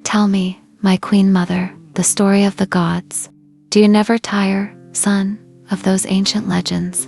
Tell me, my queen mother, the story of the gods. Do you never tire, son, of those ancient legends?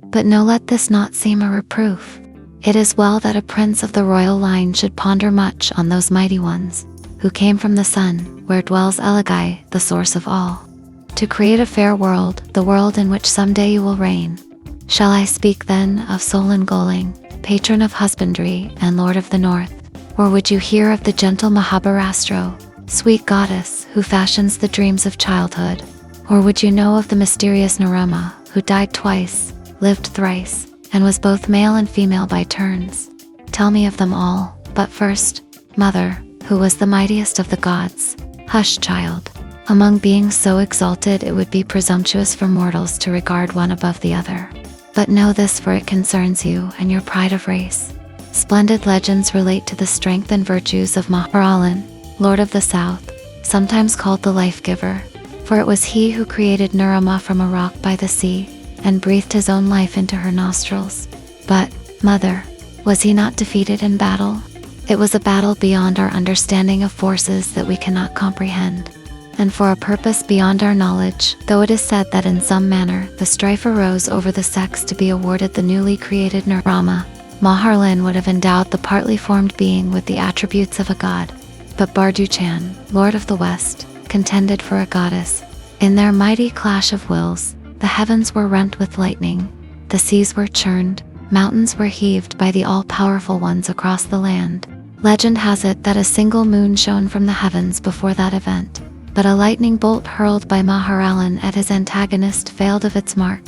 But no, let this not seem a reproof. It is well that a prince of the royal line should ponder much on those mighty ones, who came from the sun, where dwells Elegai, the source of all, to create a fair world, the world in which someday you will reign. Shall I speak then of Solon Goling, patron of husbandry and lord of the north? Or would you hear of the gentle Mahabharastro, sweet goddess who fashions the dreams of childhood? Or would you know of the mysterious Narama, who died twice, lived thrice, and was both male and female by turns? Tell me of them all, but first, mother, who was the mightiest of the gods? Hush, child. Among beings so exalted it would be presumptuous for mortals to regard one above the other. But know this, for it concerns you and your pride of race. Splendid legends relate to the strength and virtues of Maharalan, Lord of the South, sometimes called the Life-Giver, for it was he who created Nirama from a rock by the sea, and breathed his own life into her nostrils. But, mother, was he not defeated in battle? It was a battle beyond our understanding of forces that we cannot comprehend, and for a purpose beyond our knowledge, though it is said that in some manner the strife arose over the sex to be awarded the newly created Nirama. Maharlan would have endowed the partly formed being with the attributes of a god, but Barduchan, lord of the west, contended for a goddess. In their mighty clash of wills, the heavens were rent with lightning, the seas were churned, mountains were heaved by the all-powerful ones across the land. Legend has it that a single moon shone from the heavens before that event, but a lightning bolt hurled by Maharalan at his antagonist failed of its mark.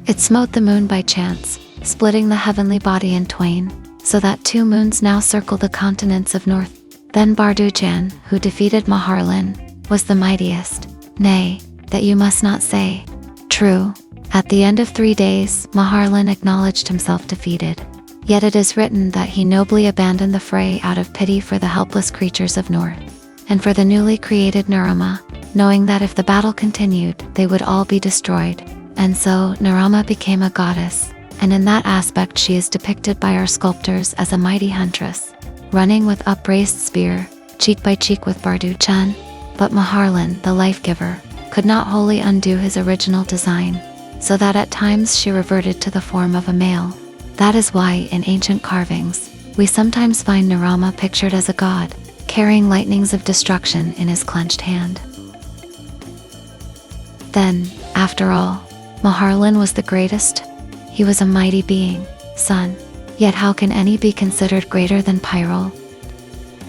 It smote the moon by chance, splitting the heavenly body in twain, so that 2 moons now circle the continents of north. Then Barduchan, who defeated Maharlan, was the mightiest. Nay, that you must not say. True, at the end of 3 days, Maharlan acknowledged himself defeated. Yet it is written that he nobly abandoned the fray out of pity for the helpless creatures of north, and for the newly created Nirama, knowing that if the battle continued, they would all be destroyed. And so, Nirama became a goddess, and in that aspect she is depicted by our sculptors as a mighty huntress, running with upraised spear, cheek by cheek with Barduchan. But Maharlan, the life-giver, could not wholly undo his original design, so that at times she reverted to the form of a male. That is why, in ancient carvings, we sometimes find Nirama pictured as a god, carrying lightnings of destruction in his clenched hand. Then, after all, Maharlan was the greatest. He was a mighty being, son. Yet how can any be considered greater than Pyrrol?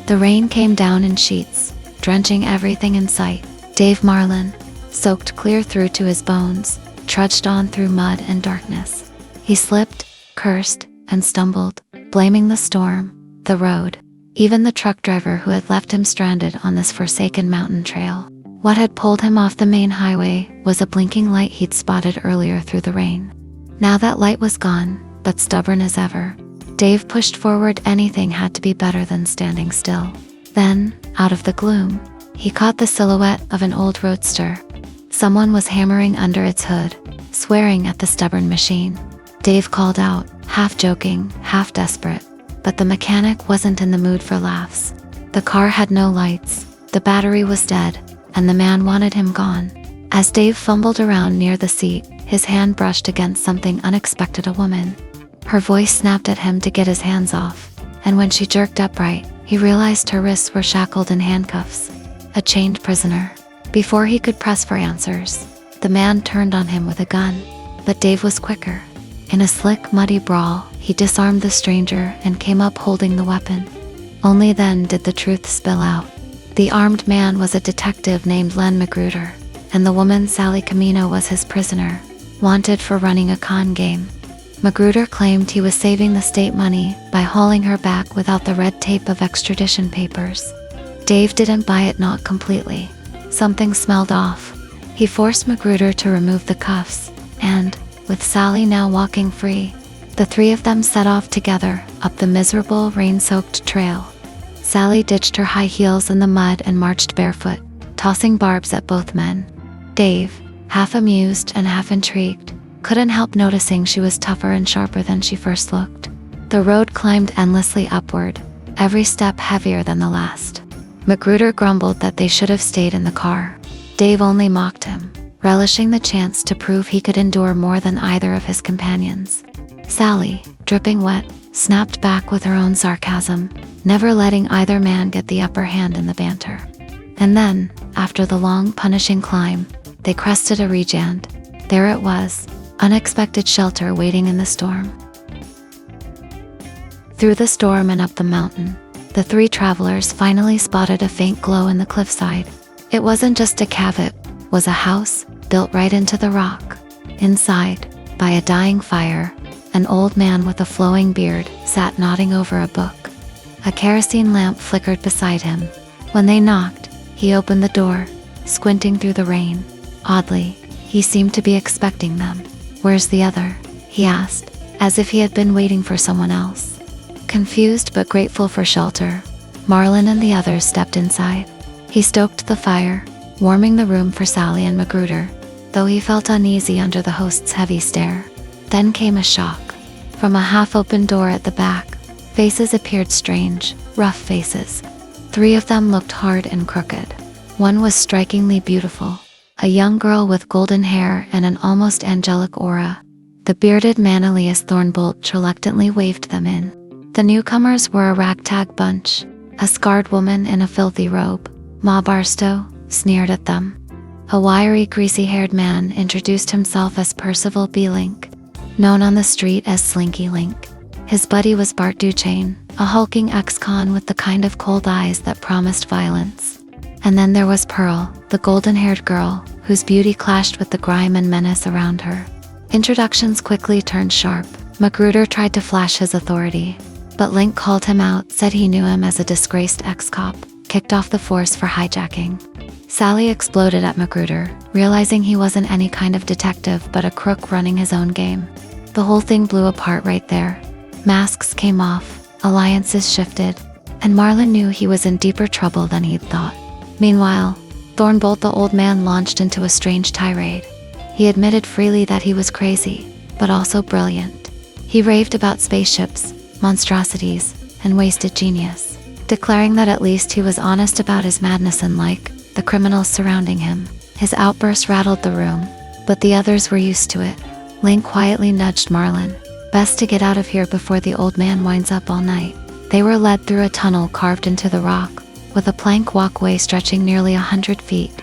The rain came down in sheets, drenching everything in sight. Dave Marlin, soaked clear through to his bones, trudged on through mud and darkness. He slipped, cursed, and stumbled, blaming the storm, the road, even the truck driver who had left him stranded on this forsaken mountain trail. What had pulled him off the main highway was a blinking light he'd spotted earlier through the rain. Now that light was gone, but stubborn as ever, Dave pushed forward. Anything had to be better than standing still. Then, out of the gloom, he caught the silhouette of an old roadster. Someone was hammering under its hood, swearing at the stubborn machine. Dave called out, half joking, half desperate, but the mechanic wasn't in the mood for laughs. The car had no lights, the battery was dead, and the man wanted him gone. As Dave fumbled around near the seat, his hand brushed against something unexpected. A woman. Her voice snapped at him to get his hands off, and when she jerked upright, he realized her wrists were shackled in handcuffs. A chained prisoner. Before he could press for answers, the man turned on him with a gun. But Dave was quicker. In a slick, muddy brawl, he disarmed the stranger and came up holding the weapon. Only then did the truth spill out. The armed man was a detective named Len Magruder, and the woman Sally Camino was his prisoner, wanted for running a con game. Magruder claimed he was saving the state money by hauling her back without the red tape of extradition papers. Dave didn't buy it, not completely. Something smelled off. He forced Magruder to remove the cuffs, and, with Sally now walking free, the 3 of them set off together up the miserable, rain-soaked trail. Sally ditched her high heels in the mud and marched barefoot, tossing barbs at both men. Dave, half amused and half intrigued, couldn't help noticing she was tougher and sharper than she first looked. The road climbed endlessly upward, every step heavier than the last. Magruder grumbled that they should have stayed in the car. Dave only mocked him, relishing the chance to prove he could endure more than either of his companions. Sally, dripping wet, snapped back with her own sarcasm, never letting either man get the upper hand in the banter. And then, after the long, punishing climb, they crested a ridge and there it was, unexpected shelter waiting in the storm. Through the storm and up the mountain, the three travelers finally spotted a faint glow in the cliffside. It wasn't just a cave, it was a house built right into the rock. Inside, by a dying fire, an old man with a flowing beard sat nodding over a book. A kerosene lamp flickered beside him. When they knocked, he opened the door, squinting through the rain. Oddly, he seemed to be expecting them. "Where's the other?" he asked, as if he had been waiting for someone else. Confused but grateful for shelter, Marlin and the others stepped inside. He stoked the fire, warming the room for Sally and Magruder, though he felt uneasy under the host's heavy stare. Then came a shock. From a half-open door at the back, faces appeared, strange, rough faces. 3 of them looked hard and crooked. One was strikingly beautiful, a young girl with golden hair and an almost angelic aura. The bearded Manilius Thornbolt reluctantly waved them in. The newcomers were a ragtag bunch. A scarred woman in a filthy robe, Ma Barstow, sneered at them. A wiry, greasy-haired man introduced himself as Percival B. Link, known on the street as Slinky Link. His buddy was Bart Duchesne, a hulking ex-con with the kind of cold eyes that promised violence. And then there was Pearl, the golden-haired girl, whose beauty clashed with the grime and menace around her. Introductions quickly turned sharp. Magruder tried to flash his authority, but Link called him out, said he knew him as a disgraced ex-cop, kicked off the force for hijacking. Sally exploded at Magruder, realizing he wasn't any kind of detective but a crook running his own game. The whole thing blew apart right there. Masks came off, alliances shifted, and Marlin knew he was in deeper trouble than he'd thought. Meanwhile, Thornbolt the old man launched into a strange tirade. He admitted freely that he was crazy, but also brilliant. He raved about spaceships, monstrosities, and wasted genius, declaring that at least he was honest about his madness and like the criminals surrounding him. His outburst rattled the room, but the others were used to it. Link quietly nudged Marlin. Best to get out of here before the old man winds up all night. They were led through a tunnel carved into the rock, with a plank walkway stretching nearly 100 feet.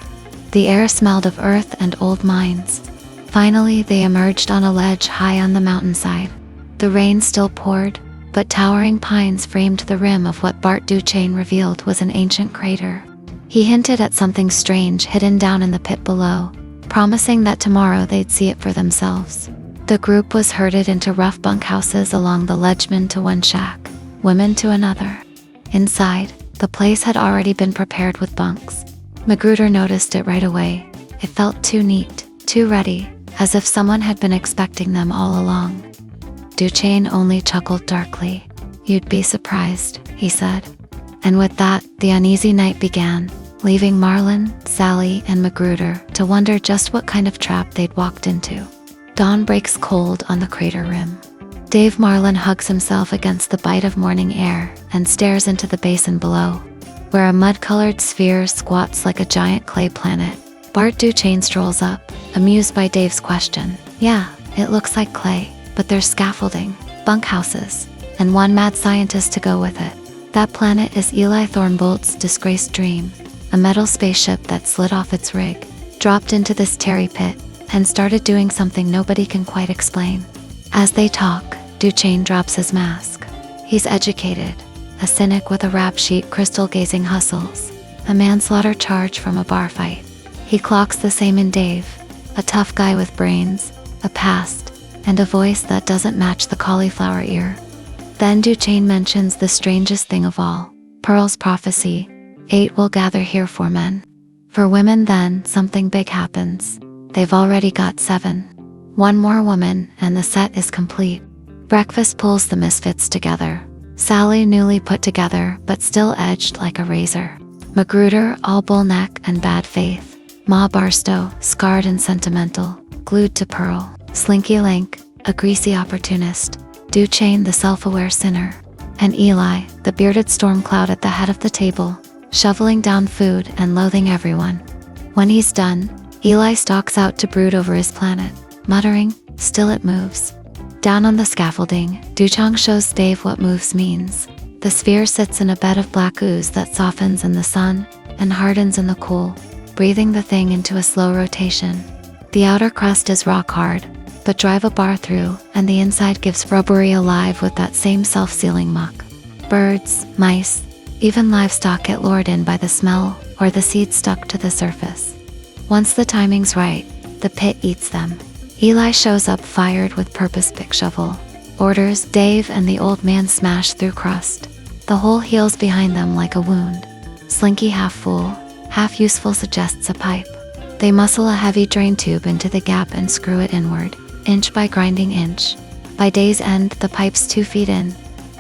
The air smelled of earth and old mines. Finally, they emerged on a ledge high on the mountainside. The rain still poured, but towering pines framed the rim of what Bart Duchesne revealed was an ancient crater. He hinted at something strange hidden down in the pit below, promising that tomorrow they'd see it for themselves. The group was herded into rough bunkhouses along the ledge, men to one shack, women to another. Inside, the place had already been prepared with bunks. Magruder noticed it right away. It felt too neat, too ready, as if someone had been expecting them all along. Duchesne only chuckled darkly. "You'd be surprised," he said. And with that, the uneasy night began, leaving Marlin, Sally, and Magruder to wonder just what kind of trap they'd walked into. Dawn breaks cold on the crater rim. Dave Marlin hugs himself against the bite of morning air and stares into the basin below, where a mud-colored sphere squats like a giant clay planet. Bart Duchesne strolls up, amused by Dave's question. "Yeah, it looks like clay, but there's scaffolding, bunkhouses, and one mad scientist to go with it. That planet is Eli Thornbolt's disgraced dream, a metal spaceship that slid off its rig, dropped into this terry pit, and started doing something nobody can quite explain." As they talk, Duchesne drops his mask. He's educated, a cynic with a rap sheet, crystal-gazing hustles, a manslaughter charge from a bar fight. He clocks the same in Dave, a tough guy with brains, a past, and a voice that doesn't match the cauliflower ear. Then Duchesne mentions the strangest thing of all, Pearl's prophecy. 8 will gather here for men. For women, then something big happens. They've already got 7. One more woman, and the set is complete. Breakfast pulls the misfits together. Sally newly put together, but still edged like a razor. Magruder, all bull neck and bad faith. Ma Barstow, scarred and sentimental, glued to Pearl. Slinky Link, a greasy opportunist. Duchesne, the self-aware sinner. And Eli, the bearded storm cloud at the head of the table, shoveling down food and loathing everyone. When he's done, Eli stalks out to brood over his planet, muttering, "Still it moves." Down on the scaffolding, Duchang shows Dave what moves means. The sphere sits in a bed of black ooze that softens in the sun and hardens in the cool, breathing the thing into a slow rotation. The outer crust is rock hard, but drive a bar through and the inside gives rubbery alive with that same self-sealing muck. Birds, mice, even livestock get lured in by the smell or the seeds stuck to the surface. Once the timing's right, the pit eats them. Eli shows up fired with purpose pick shovel, orders Dave and the old man smash through crust. The hole heals behind them like a wound. Slinky half full, half useful suggests a pipe. They muscle a heavy drain tube into the gap and screw it inward, inch by grinding inch. By day's end, the pipe's 2 feet in.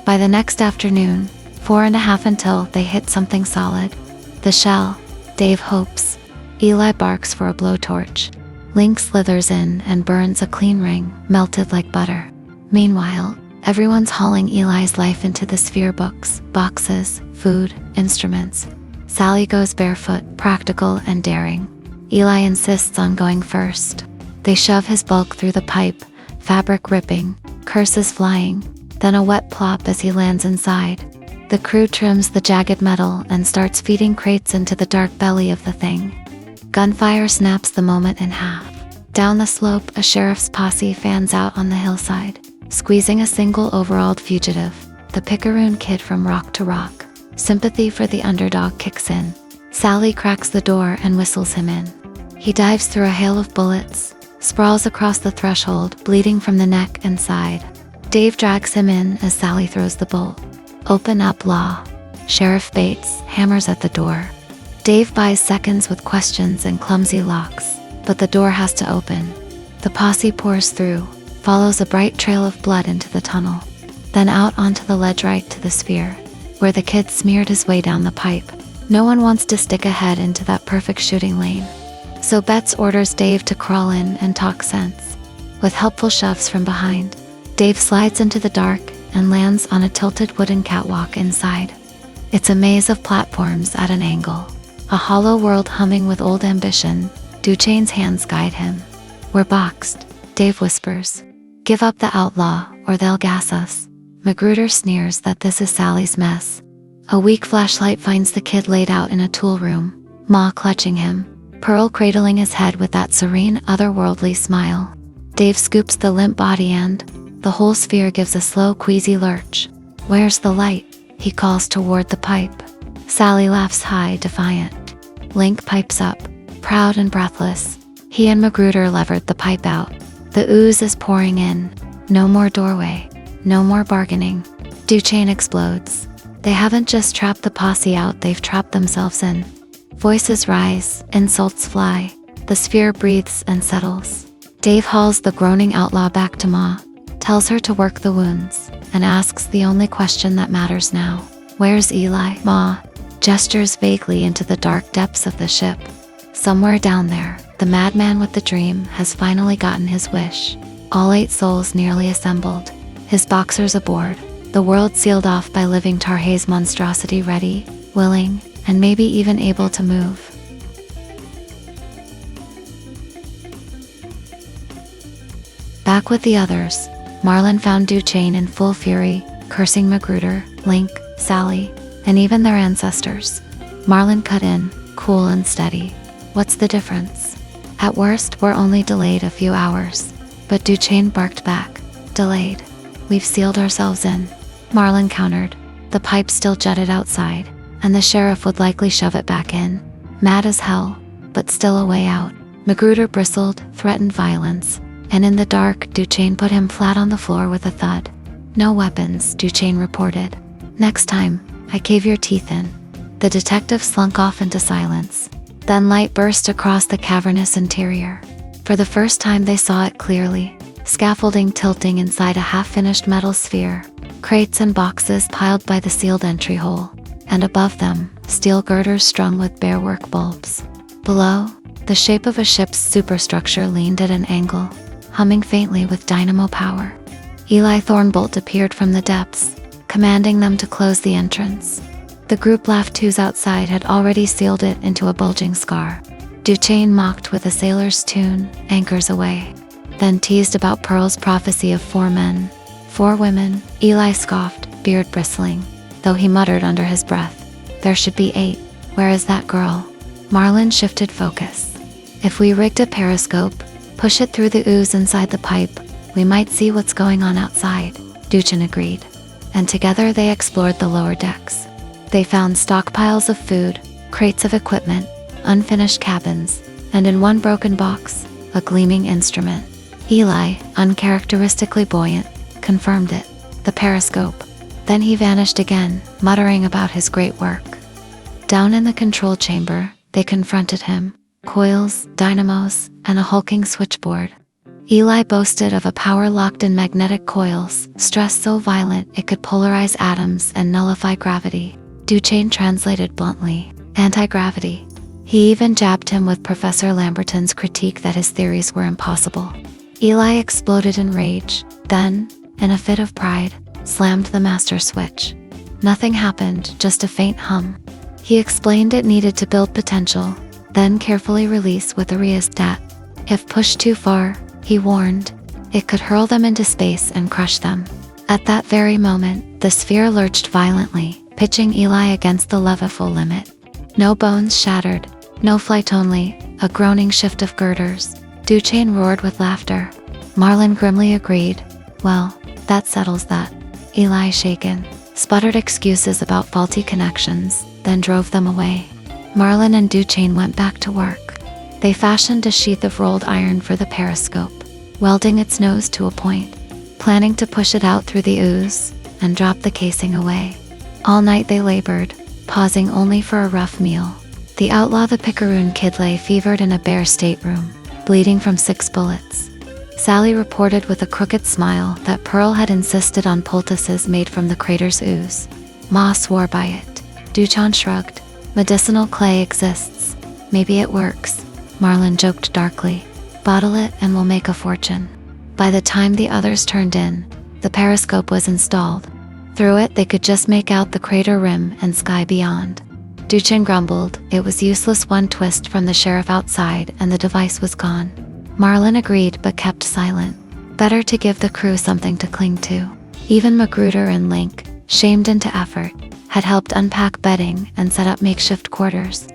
By the next afternoon, 4.5 until they hit something solid. The shell, Dave hopes. Eli barks for a blowtorch. Link slithers in and burns a clean ring, melted like butter. Meanwhile, everyone's hauling Eli's life into the sphere books, boxes, food, instruments. Sally goes barefoot, practical and daring. Eli insists on going first. They shove his bulk through the pipe, fabric ripping, curses flying, then a wet plop as he lands inside. The crew trims the jagged metal and starts feeding crates into the dark belly of the thing. Gunfire snaps the moment in half. Down the slope, a sheriff's posse fans out on the hillside, squeezing a single overalled fugitive, the Picaroon kid from Rock to Rock. Sympathy for the underdog kicks in. Sally cracks the door and whistles him in. He dives through a hail of bullets, sprawls across the threshold, bleeding from the neck and side. Dave drags him in as Sally throws the bolt. "Open up, law." Sheriff Bates hammers at the door. Dave buys seconds with questions and clumsy locks, but the door has to open. The posse pours through, follows a bright trail of blood into the tunnel, then out onto the ledge right to the sphere, where the kid smeared his way down the pipe. No one wants to stick a head into that perfect shooting lane. So Betts orders Dave to crawl in and talk sense. With helpful shoves from behind, Dave slides into the dark and lands on a tilted wooden catwalk inside. It's a maze of platforms at an angle. A hollow world humming with old ambition. Duchane's hands guide him. "We're boxed," Dave whispers. "Give up the outlaw, or they'll gas us." Magruder sneers that this is Sally's mess. A weak flashlight finds the kid laid out in a tool room, Ma clutching him, Pearl cradling his head with that serene, otherworldly smile. Dave scoops the limp body and the whole sphere gives a slow, queasy lurch. "Where's the light?" he calls toward the pipe. Sally laughs high, defiant. Link pipes up, proud and breathless. He and Magruder levered the pipe out. The ooze is pouring in. No more doorway. No more bargaining. Duchane explodes. They haven't just trapped the posse out, they've trapped themselves in. Voices rise, insults fly. The sphere breathes and settles. Dave hauls the groaning outlaw back to Ma, tells her to work the wounds, and asks the only question that matters now. "Where's Eli?" Ma gestures vaguely into the dark depths of the ship. Somewhere down there, the madman with the dream has finally gotten his wish. All 8 souls nearly assembled. His boxers aboard. The world sealed off by living Tarhe's monstrosity, ready, willing, and maybe even able to move. Back with the others, Marlin found Duchane in full fury, cursing Magruder, Link, Sally, and even their ancestors. Marlin cut in, cool and steady. "What's the difference? At worst, we're only delayed a few hours." But Duchane barked back. "Delayed? We've sealed ourselves in." Marlin countered. The pipe still jutted outside, and the sheriff would likely shove it back in. Mad as hell, but still a way out. Magruder bristled, threatened violence, and in the dark, Duchane put him flat on the floor with a thud. "No weapons," Duchane reported. "Next time, I cave your teeth in." The detective slunk off into silence. Then light burst across the cavernous interior. For the first time they saw it clearly. Scaffolding tilting inside a half-finished metal sphere. Crates and boxes piled by the sealed entry hole. And above them, steel girders strung with bare work bulbs. Below, the shape of a ship's superstructure leaned at an angle, humming faintly with dynamo power. Eli Thornbolt appeared from the depths, commanding them to close the entrance. The group laughed whose outside had already sealed it into a bulging scar. Duchesne mocked with a sailor's tune, anchors aweigh. Then teased about Pearl's prophecy of 4 men, 4 women. Eli scoffed, beard bristling, though he muttered under his breath, "There should be 8. Where is that girl?" Marlin shifted focus. "If we rigged a periscope, push it through the ooze inside the pipe, we might see what's going on outside," Duchesne agreed. And together they explored the lower decks. They found stockpiles of food, crates of equipment, unfinished cabins, and in one broken box, a gleaming instrument. Eli, uncharacteristically buoyant, confirmed it. The periscope. Then he vanished again, muttering about his great work. Down in the control chamber, they confronted him. Coils, dynamos, and a hulking switchboard. Eli boasted of a power locked in magnetic coils, stress so violent it could polarize atoms and nullify gravity. Duchesne translated bluntly, anti-gravity. He even jabbed him with Professor Lamberton's critique that his theories were impossible. Eli exploded in rage, then, in a fit of pride, slammed the master switch. Nothing happened, just a faint hum. He explained it needed to build potential, then carefully release with a rheostat. If pushed too far, he warned, it could hurl them into space and crush them. At that very moment, the sphere lurched violently, pitching Eli against the leviful limit. No bones shattered, no flight only, a groaning shift of girders. Duchesne roared with laughter. Marlin grimly agreed. "Well, that settles that." Eli, shaken, sputtered excuses about faulty connections, then drove them away. Marlin and Duchesne went back to work. They fashioned a sheath of rolled iron for the periscope, welding its nose to a point, planning to push it out through the ooze, and drop the casing away. All night they labored, pausing only for a rough meal. The outlaw the Picaroon kid lay fevered in a bare stateroom, bleeding from 6 bullets. Sally reported with a crooked smile that Pearl had insisted on poultices made from the crater's ooze. Ma swore by it. Duchesne shrugged. "Medicinal clay exists. Maybe it works," Marlin joked darkly. "Bottle it and we'll make a fortune." By the time the others turned in, the periscope was installed. Through it they could just make out the crater rim and sky beyond. Duchesne grumbled. It was useless. One twist from the sheriff outside and the device was gone. Marlin agreed but kept silent. Better to give the crew something to cling to. Even Magruder and Link, shamed into effort, had helped unpack bedding and set up makeshift quarters.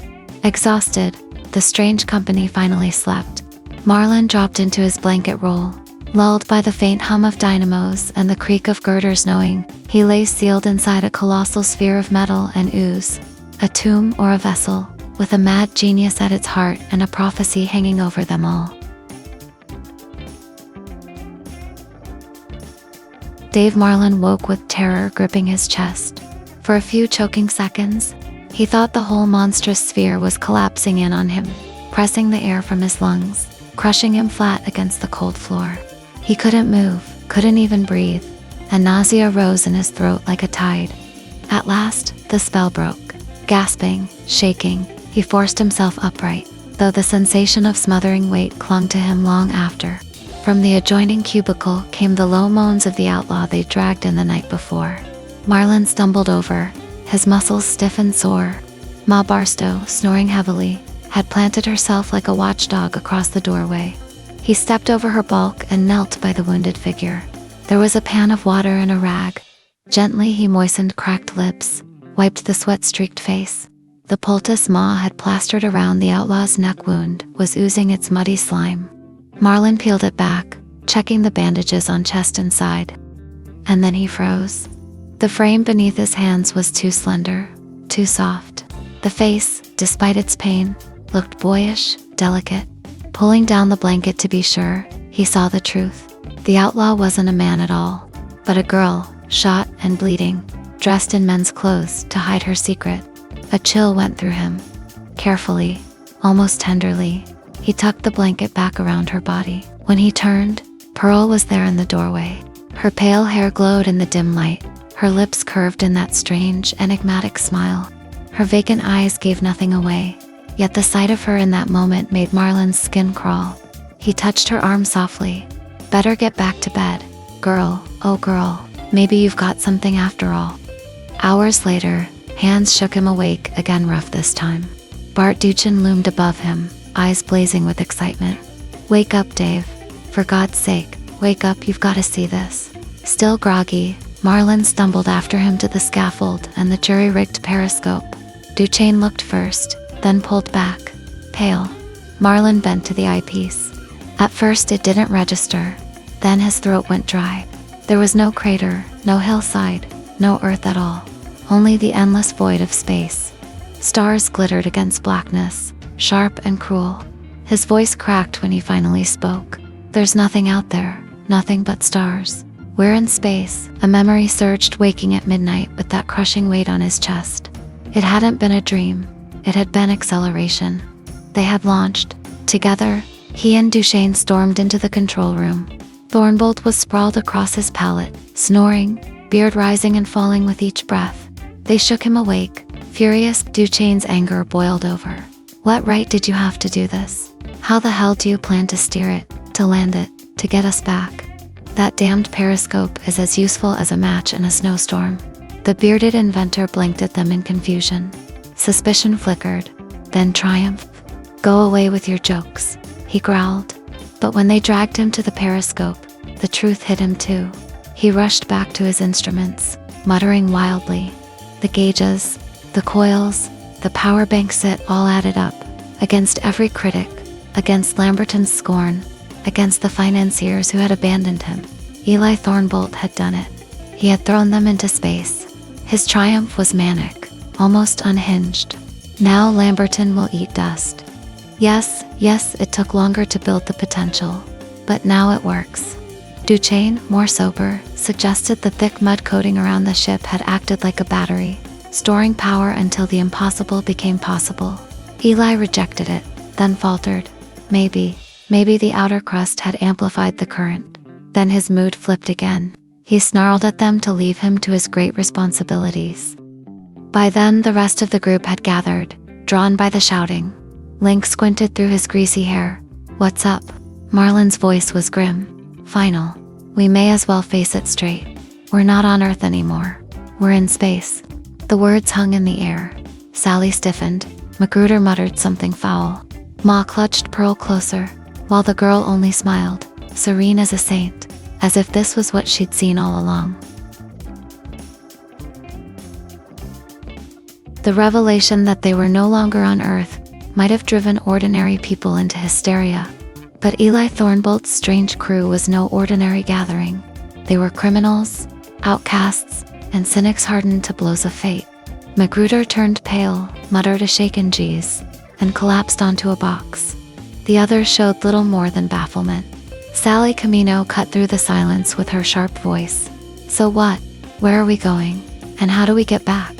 Exhausted, the strange company finally slept. Marlin dropped into his blanket roll, lulled by the faint hum of dynamos and the creak of girders, knowing he lay sealed inside a colossal sphere of metal and ooze. A tomb or a vessel, with a mad genius at its heart and a prophecy hanging over them all. Dave Marlin woke with terror gripping his chest. For a few choking seconds, he thought the whole monstrous sphere was collapsing in on him, pressing the air from his lungs, crushing him flat against the cold floor. He couldn't move, couldn't even breathe, and nausea rose in his throat like a tide. At last, the spell broke. Gasping, shaking, he forced himself upright, though the sensation of smothering weight clung to him long after. From the adjoining cubicle came the low moans of the outlaw they dragged in the night before. Marlin stumbled over, his muscles stiff and sore. Ma Barstow, snoring heavily, had planted herself like a watchdog across the doorway. He stepped over her bulk and knelt by the wounded figure. There was a pan of water and a rag. Gently he moistened cracked lips, wiped the sweat-streaked face. The poultice Ma had plastered around the outlaw's neck wound was oozing its muddy slime. Marlin peeled it back, checking the bandages on chest and side. And then he froze. The frame beneath his hands was too slender, too soft. The face, despite its pain, looked boyish, delicate. Pulling down the blanket to be sure, he saw the truth. The outlaw wasn't a man at all, but a girl, shot and bleeding, dressed in men's clothes to hide her secret. A chill went through him. Carefully, almost tenderly, he tucked the blanket back around her body. When he turned, Pearl was there in the doorway. Her pale hair glowed in the dim light, her lips curved in that strange, enigmatic smile. Her vacant eyes gave nothing away, yet the sight of her in that moment made Marlin's skin crawl. He touched her arm softly. "Better get back to bed. Girl, oh girl, maybe you've got something after all." Hours later, Hands shook him awake, again rough this time. Bart Duchin loomed above him, eyes blazing with excitement. Wake up, Dave. For God's sake, wake up, you've got to see this. Still groggy, Marlon stumbled after him to the scaffold and the jury-rigged periscope. Duchesne looked first, then pulled back. Pale. Marlon bent to the eyepiece. At first it didn't register. Then his throat went dry. There was no crater, no hillside, no earth at all. Only the endless void of space. Stars glittered against blackness, sharp and cruel. His voice cracked when he finally spoke. There's nothing out there, nothing but stars. We're in space. A memory surged, waking at midnight with that crushing weight on his chest. It hadn't been a dream. It had been acceleration. They had launched. Together, he and Duchesne stormed into the control room. Thornbolt was sprawled across his pallet, snoring, beard rising and falling with each breath. They shook him awake. Furious, Duchesne's anger boiled over. What right did you have to do this? How the hell do you plan to steer it, to land it, to get us back? That damned periscope is as useful as a match in a snowstorm. The bearded inventor blinked at them in confusion. Suspicion flickered, then triumph. Go away with your jokes, he growled. But when they dragged him to the periscope, the truth hit him too. He rushed back to his instruments, muttering wildly. The gauges, the coils, the power banks, it all added up. Against every critic, against Lamberton's scorn, against the financiers who had abandoned him. Eli Thornbolt had done it. He had thrown them into space. His triumph was manic, almost unhinged. Now Lamberton will eat dust. Yes, it took longer to build the potential, but now it works. Duchesne, more sober, suggested the thick mud coating around the ship had acted like a battery, storing power until the impossible became possible. Eli rejected it, then faltered. Maybe the outer crust had amplified the current. Then his mood flipped again. He snarled at them to leave him to his great responsibilities. By then the rest of the group had gathered, drawn by the shouting. Link squinted through his greasy hair. What's up? Marlon's voice was grim. Final. We may as well face it straight. We're not on Earth anymore. We're in space. The words hung in the air. Sally stiffened. Magruder muttered something foul. Ma clutched Pearl closer, while the girl only smiled, serene as a saint, as if this was what she'd seen all along. The revelation that they were no longer on Earth might have driven ordinary people into hysteria. But Eli Thornbolt's strange crew was no ordinary gathering. They were criminals, outcasts, and cynics hardened to blows of fate. Magruder turned pale, muttered a shaken geez, and collapsed onto a box. The others showed little more than bafflement. Sally Camino cut through the silence with her sharp voice. So what? Where are we going? And how do we get back?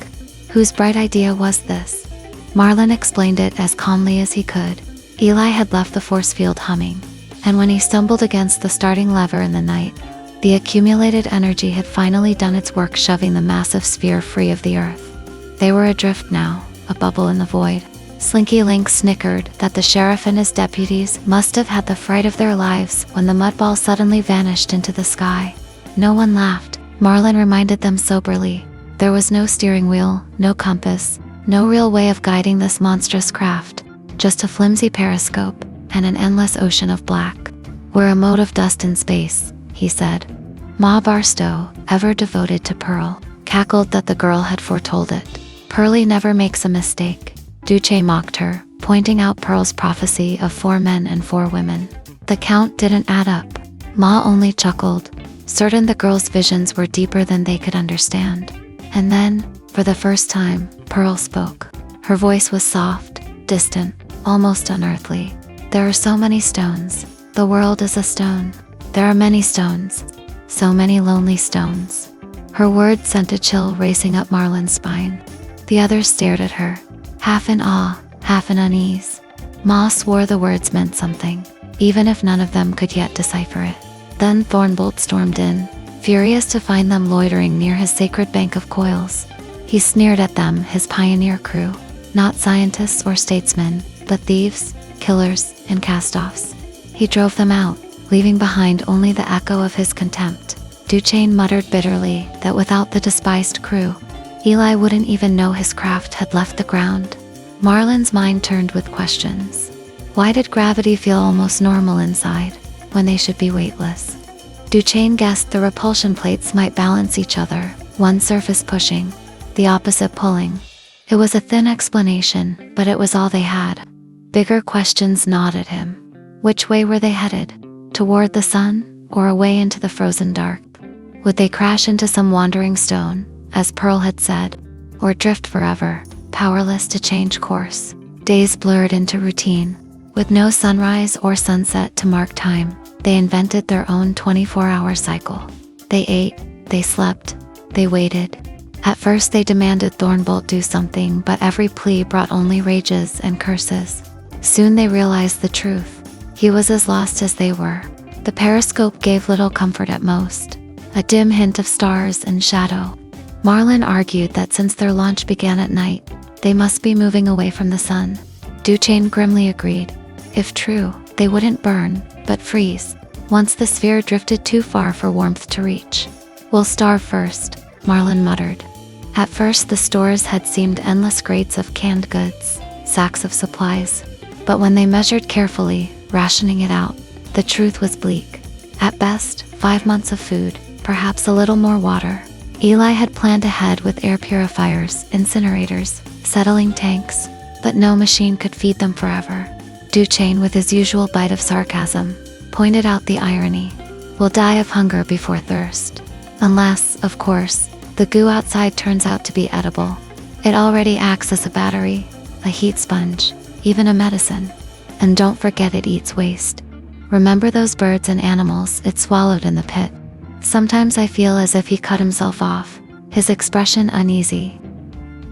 Whose bright idea was this? Marlon explained it as calmly as he could. Eli had left the force field humming, and when he stumbled against the starting lever in the night, the accumulated energy had finally done its work, shoving the massive sphere free of the Earth. They were adrift now, a bubble in the void. Slinky Link snickered that the sheriff and his deputies must have had the fright of their lives when the mudball suddenly vanished into the sky. No one laughed. Marlon reminded them soberly. There was no steering wheel, no compass, no real way of guiding this monstrous craft. Just a flimsy periscope, and an endless ocean of black. We're a mote of dust in space, he said. Ma Barstow, ever devoted to Pearl, cackled that the girl had foretold it. Pearlie never makes a mistake. Duche mocked her, pointing out Pearl's prophecy of 4 men and 4 women. The count didn't add up. Ma only chuckled, certain the girl's visions were deeper than they could understand. And then, for the first time, Pearl spoke. Her voice was soft, distant, almost unearthly. There are so many stones. The world is a stone. There are many stones. So many lonely stones. Her words sent a chill racing up Marlon's spine. The others stared at her, half in awe, half in unease. Ma swore the words meant something, even if none of them could yet decipher it. Then Thornbolt stormed in, furious to find them loitering near his sacred bank of coils. He sneered at them, his pioneer crew, not scientists or statesmen, but thieves, killers, and cast-offs. He drove them out, leaving behind only the echo of his contempt. Duchesne muttered bitterly that without the despised crew, Eli wouldn't even know his craft had left the ground. Marlon's mind turned with questions. Why did gravity feel almost normal inside, when they should be weightless? Duchesne guessed the repulsion plates might balance each other, one surface pushing, the opposite pulling. It was a thin explanation, but it was all they had. Bigger questions gnawed at him. Which way were they headed? Toward the sun, or away into the frozen dark? Would they crash into some wandering stone, as Pearl had said, or drift forever, powerless to change course? Days blurred into routine. With no sunrise or sunset to mark time, they invented their own 24-hour cycle. They ate, they slept, they waited. At first they demanded Thornbolt do something, but every plea brought only rages and curses. Soon they realized the truth. He was as lost as they were. The periscope gave little comfort at most, a dim hint of stars and shadow. Marlon argued that since their launch began at night, they must be moving away from the sun. Duchesne grimly agreed. If true, they wouldn't burn, but freeze, once the sphere drifted too far for warmth to reach. We'll starve first, Marlon muttered. At first the stores had seemed endless crates of canned goods, sacks of supplies. But when they measured carefully, rationing it out, the truth was bleak. At best, 5 months of food, perhaps a little more water. Eli had planned ahead with air purifiers, incinerators, settling tanks, but no machine could feed them forever. Duchesne, with his usual bite of sarcasm, pointed out the irony. We'll die of hunger before thirst. Unless, of course, the goo outside turns out to be edible. It already acts as a battery, a heat sponge, even a medicine. And don't forget it eats waste. Remember those birds and animals it swallowed in the pit? Sometimes I feel as if he cut himself off, his expression uneasy.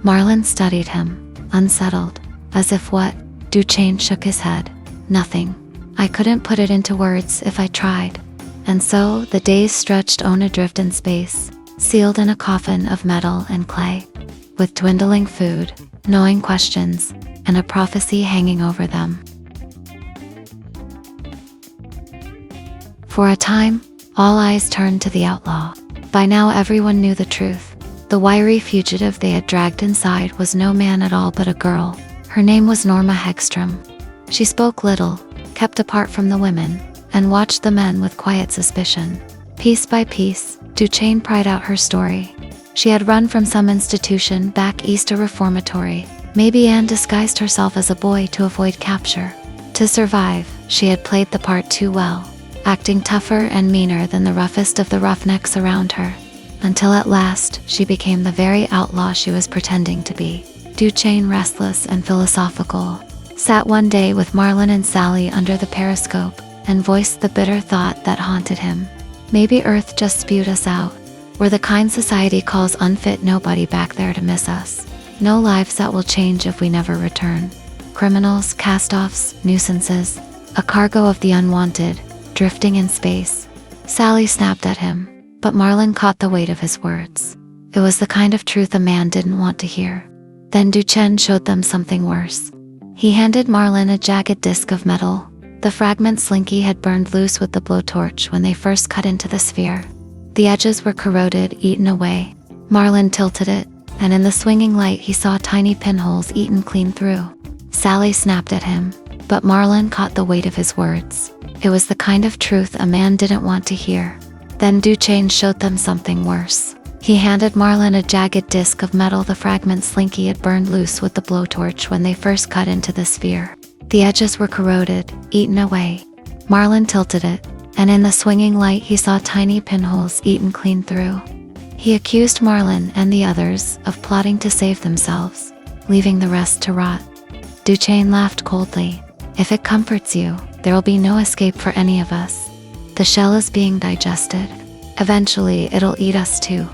Marlon studied him, unsettled, as if what? Duchesne shook his head. Nothing. I couldn't put it into words if I tried. And so the days stretched on adrift in space, sealed in a coffin of metal and clay, with dwindling food, gnawing questions, and a prophecy hanging over them. For a time, all eyes turned to the outlaw. By now everyone knew the truth. The wiry fugitive they had dragged inside was no man at all but a girl. Her name was Norma Hegstrom. She spoke little, kept apart from the women, and watched the men with quiet suspicion. Piece by piece, Duchesne pried out her story. She had run from some institution back east, a reformatory. Maybe Anne disguised herself as a boy to avoid capture. To survive, she had played the part too well, acting tougher and meaner than the roughest of the roughnecks around her, until at last she became the very outlaw she was pretending to be. Duchesne, restless and philosophical, sat one day with Marlon and Sally under the periscope, and voiced the bitter thought that haunted him. Maybe Earth just spewed us out. We're the kind society calls unfit, nobody back there to miss us. No lives that will change if we never return. Criminals, cast-offs, nuisances, a cargo of the unwanted, drifting in space. Sally snapped at him, but Marlon caught the weight of his words. It was the kind of truth a man didn't want to hear. Then Duchesne showed them something worse. He handed Marlon a jagged disc of metal. The fragment Slinky had burned loose with the blowtorch when they first cut into the sphere. The edges were corroded, eaten away. Marlon tilted it, and in the swinging light he saw tiny pinholes eaten clean through. Sally snapped at him, but Marlon caught the weight of his words. It was the kind of truth a man didn't want to hear. Then Duchesne showed them something worse. He handed Marlon a jagged disc of metal, the fragment Slinky had burned loose with the blowtorch when they first cut into the sphere. The edges were corroded, eaten away. Marlon tilted it, and in the swinging light he saw tiny pinholes eaten clean through. He accused Marlon and the others of plotting to save themselves, leaving the rest to rot. Duchesne laughed coldly. If it comforts you, there will be no escape for any of us. The shell is being digested. Eventually it'll eat us too.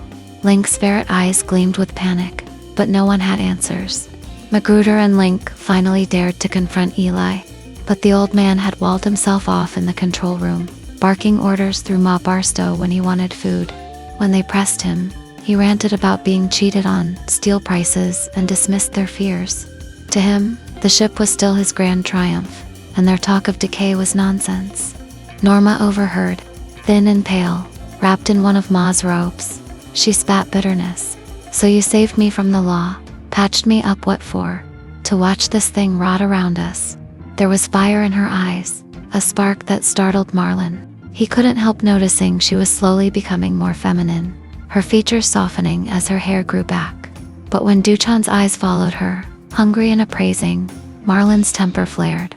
Link's ferret eyes gleamed with panic, but no one had answers. Magruder and Link finally dared to confront Eli, but the old man had walled himself off in the control room, barking orders through Ma Barstow when he wanted food. When they pressed him, he ranted about being cheated on steel prices and dismissed their fears. To him, the ship was still his grand triumph, and their talk of decay was nonsense. Norma overheard, thin and pale, wrapped in one of Ma's robes. She spat bitterness. So you saved me from the law, patched me up, what for? To watch this thing rot around us. There was fire in her eyes, a spark that startled Marlon. He couldn't help noticing she was slowly becoming more feminine, her features softening as her hair grew back. But when Duchan's eyes followed her, hungry and appraising, Marlon's temper flared.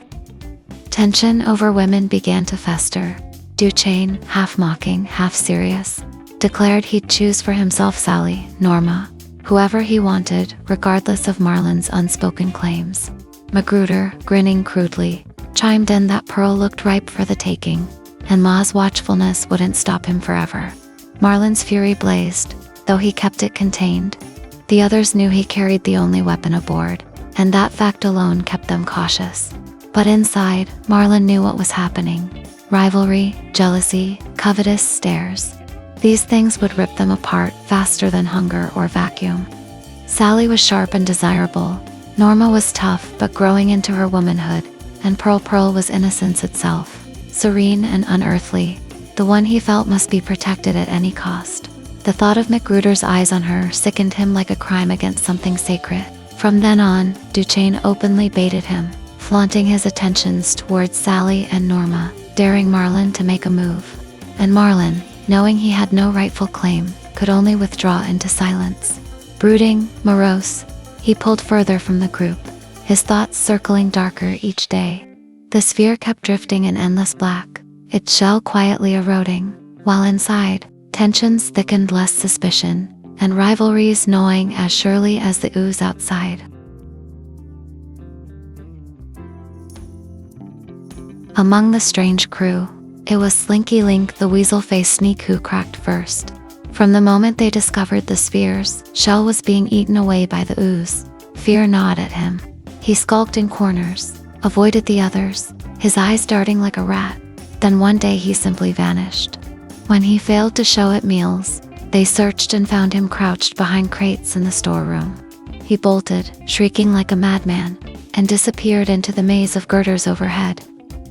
Tension over women began to fester. Duchain, half mocking, half serious, declared he'd choose for himself Sally, Norma, whoever he wanted, regardless of Marlon's unspoken claims. Magruder, grinning crudely, chimed in that Pearl looked ripe for the taking, and Ma's watchfulness wouldn't stop him forever. Marlon's fury blazed, though he kept it contained. The others knew he carried the only weapon aboard, and that fact alone kept them cautious. But inside, Marlon knew what was happening. Rivalry, jealousy, covetous stares. These things would rip them apart faster than hunger or vacuum. Sally was sharp and desirable. Norma was tough but growing into her womanhood, and Pearl was innocence itself, serene and unearthly, the one he felt must be protected at any cost. The thought of Magruder's eyes on her sickened him like a crime against something sacred. From then on, Duchain openly baited him, flaunting his attentions towards Sally and Norma, daring Marlon to make a move. And Marlon, knowing he had no rightful claim, could only withdraw into silence. Brooding, morose, he pulled further from the group, his thoughts circling darker each day. The sphere kept drifting in endless black, its shell quietly eroding, while inside, tensions thickened, less suspicion, and rivalries gnawing as surely as the ooze outside. Among the strange crew, it was Slinky Link, the weasel-faced sneak, who cracked first. From the moment they discovered the sphere's shell was being eaten away by the ooze, fear gnawed at him. He skulked in corners, avoided the others, his eyes darting like a rat. Then one day he simply vanished. When he failed to show at meals, they searched and found him crouched behind crates in the storeroom. He bolted, shrieking like a madman, and disappeared into the maze of girders overhead.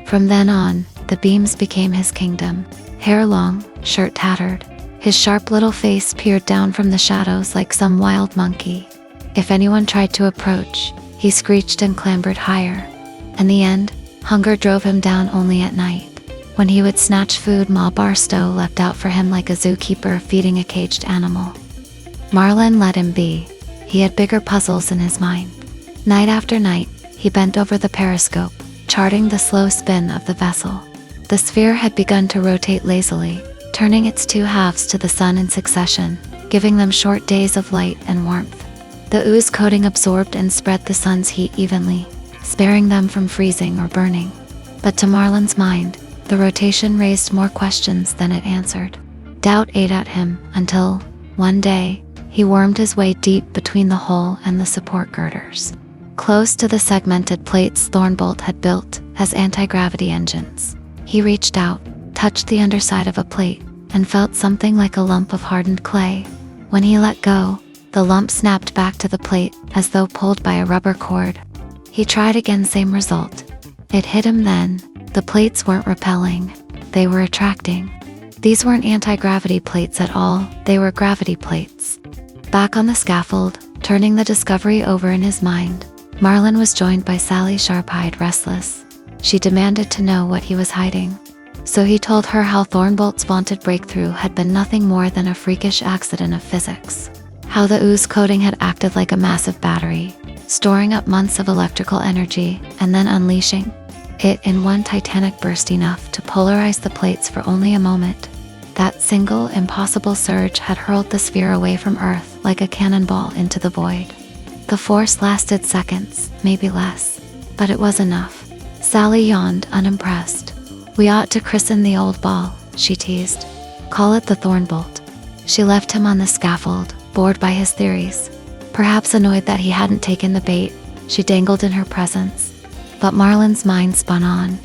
From then on, the beams became his kingdom. Hair long, shirt tattered, his sharp little face peered down from the shadows like some wild monkey. If anyone tried to approach, he screeched and clambered higher. In the end, hunger drove him down only at night. When he would snatch food, Ma Barstow leapt out for him like a zookeeper feeding a caged animal. Marlon let him be. He had bigger puzzles in his mind. Night after night, he bent over the periscope, charting the slow spin of the vessel. The sphere had begun to rotate lazily, turning its two halves to the sun in succession, giving them short days of light and warmth. The ooze coating absorbed and spread the sun's heat evenly, sparing them from freezing or burning. But to Marlon's mind, the rotation raised more questions than it answered. Doubt ate at him until, one day, he wormed his way deep between the hull and the support girders. Close to the segmented plates Thornbolt had built as anti-gravity engines, he reached out, touched the underside of a plate, and felt something like a lump of hardened clay. When he let go, the lump snapped back to the plate as though pulled by a rubber cord. He tried again, same result. It hit him then. The plates weren't repelling, they were attracting. These weren't anti-gravity plates at all, they were gravity plates. Back on the scaffold, turning the discovery over in his mind, Marlon was joined by Sally, sharp-eyed, restless. She demanded to know what he was hiding. So he told her how Thornbolt's vaunted breakthrough had been nothing more than a freakish accident of physics. How the ooze coating had acted like a massive battery, storing up months of electrical energy, and then unleashing it in one titanic burst, enough to polarize the plates for only a moment. That single, impossible surge had hurled the sphere away from Earth like a cannonball into the void. The force lasted seconds, maybe less, but it was enough. Sally yawned, unimpressed. "We ought to christen the old ball," she teased. "Call it the Thornbolt." She left him on the scaffold, bored by his theories. Perhaps annoyed that he hadn't taken the bait, she dangled in her presence. But Marlon's mind spun on.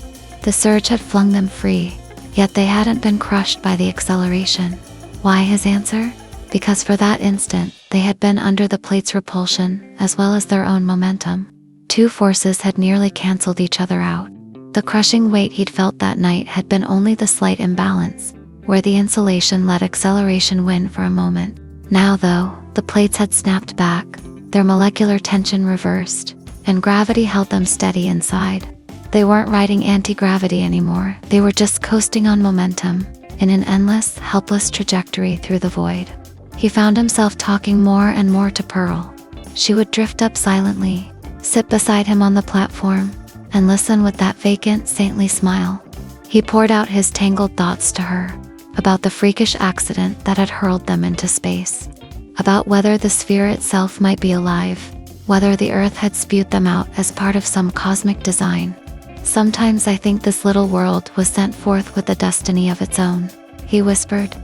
The surge had flung them free, yet they hadn't been crushed by the acceleration. Why his answer? Because for that instant, they had been under the plate's repulsion, as well as their own momentum. Two forces had nearly canceled each other out. The crushing weight he'd felt that night had been only the slight imbalance, where the insulation let acceleration win for a moment. Now though, The plates had snapped back, their molecular tension reversed, and gravity held them steady inside. They weren't riding anti-gravity anymore, they were just coasting on momentum, in an endless, helpless trajectory through the void. He found himself talking more and more to Pearl. She would drift up silently, sit beside him on the platform, and listen with that vacant, saintly smile. He poured out his tangled thoughts to her, about the freakish accident that had hurled them into space, about whether the sphere itself might be alive, whether the Earth had spewed them out as part of some cosmic design. "Sometimes I think this little world was sent forth with a destiny of its own," he whispered.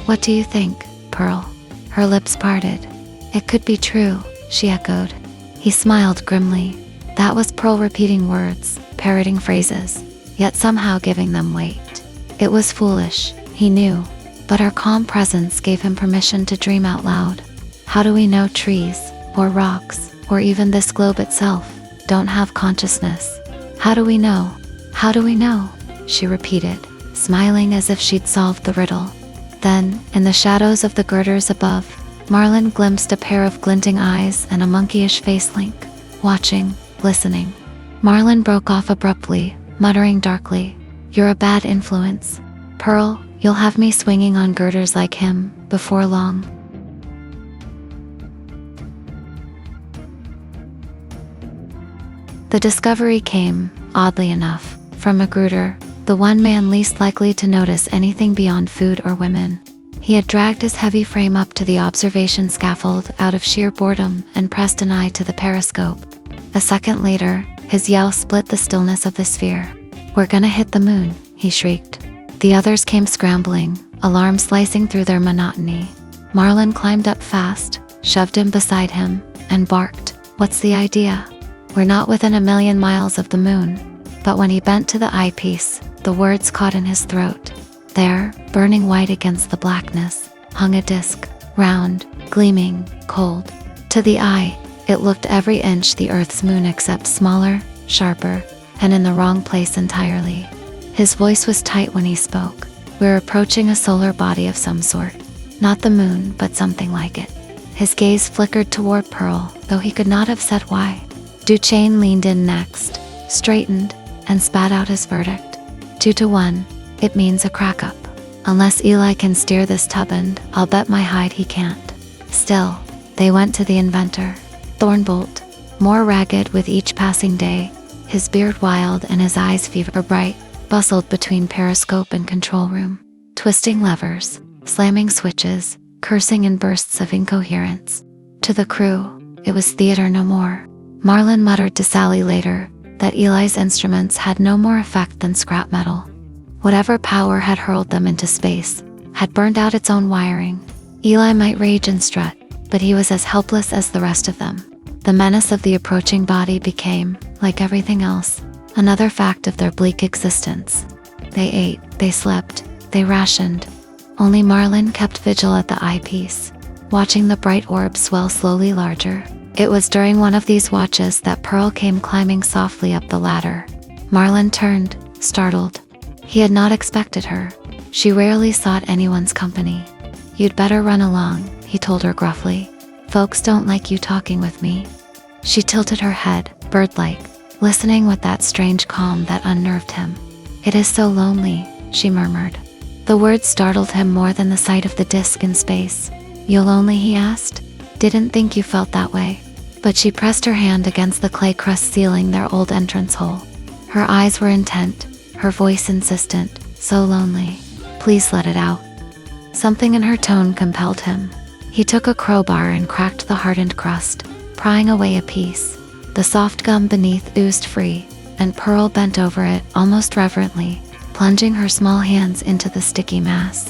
"What do you think, Pearl?" Her lips parted. "It could be true," she echoed. He smiled grimly. That was Pearl repeating words, parroting phrases, yet somehow giving them weight. It was foolish, he knew, but her calm presence gave him permission to dream out loud. How do we know trees, or rocks, or even this globe itself, don't have consciousness? How do we know? How do we know? She repeated, smiling as if she'd solved the riddle. Then, in the shadows of the girders above, Marlin glimpsed a pair of glinting eyes and a monkeyish face link, watching, listening. Marlin broke off abruptly, muttering darkly, "You're a bad influence. Pearl, you'll have me swinging on girders like him, before long." The discovery came, oddly enough, from Magruder, the one man least likely to notice anything beyond food or women. He had dragged his heavy frame up to the observation scaffold out of sheer boredom and pressed an eye to the periscope. A second later, his yell split the stillness of the sphere. "We're gonna hit the moon," he shrieked. The others came scrambling, alarm slicing through their monotony. Marlin climbed up fast, shoved him beside him, and barked, "What's the idea? We're not within a million miles of the moon." But when he bent to the eyepiece, the words caught in his throat. There, burning white against the blackness, hung a disc, round, gleaming, cold. To the eye, it looked every inch the Earth's moon except smaller, sharper, and in the wrong place entirely. His voice was tight when he spoke. "We're approaching a solar body of some sort. Not the moon, but something like it." His gaze flickered toward Pearl, though he could not have said why. Duchesne leaned in next, straightened, and spat out his verdict. 2-1, it means a crack-up. Unless Eli can steer this tubband, I'll bet my hide he can't. Still, they went to the inventor. Thornbolt, more ragged with each passing day, his beard wild and his eyes fever bright, bustled between periscope and control room, twisting levers, slamming switches, cursing in bursts of incoherence. To the crew, it was theater no more. Marlin muttered to Sally later that Eli's instruments had no more effect than scrap metal. Whatever power had hurled them into space had burned out its own wiring. Eli might rage and strut, but he was as helpless as the rest of them. The menace of the approaching body became, like everything else, another fact of their bleak existence. They ate, they slept, they rationed. Only Marlin kept vigil at the eyepiece, watching the bright orb swell slowly larger. It was during one of these watches that Pearl came climbing softly up the ladder. Marlin turned, startled. He had not expected her. She rarely sought anyone's company. "You'd better run along," he told her gruffly. "Folks don't like you talking with me." She tilted her head, bird-like, listening with that strange calm that unnerved him. "It is so lonely," she murmured. The words startled him more than the sight of the disc in space. "You lonely?" he asked. "Didn't think you felt that way." But she pressed her hand against the clay crust sealing their old entrance hole. Her eyes were intent, her voice insistent. "So lonely. Please let it out." Something in her tone compelled him. He took a crowbar and cracked the hardened crust, prying away a piece. The soft gum beneath oozed free, and Pearl bent over it almost reverently, plunging her small hands into the sticky mass.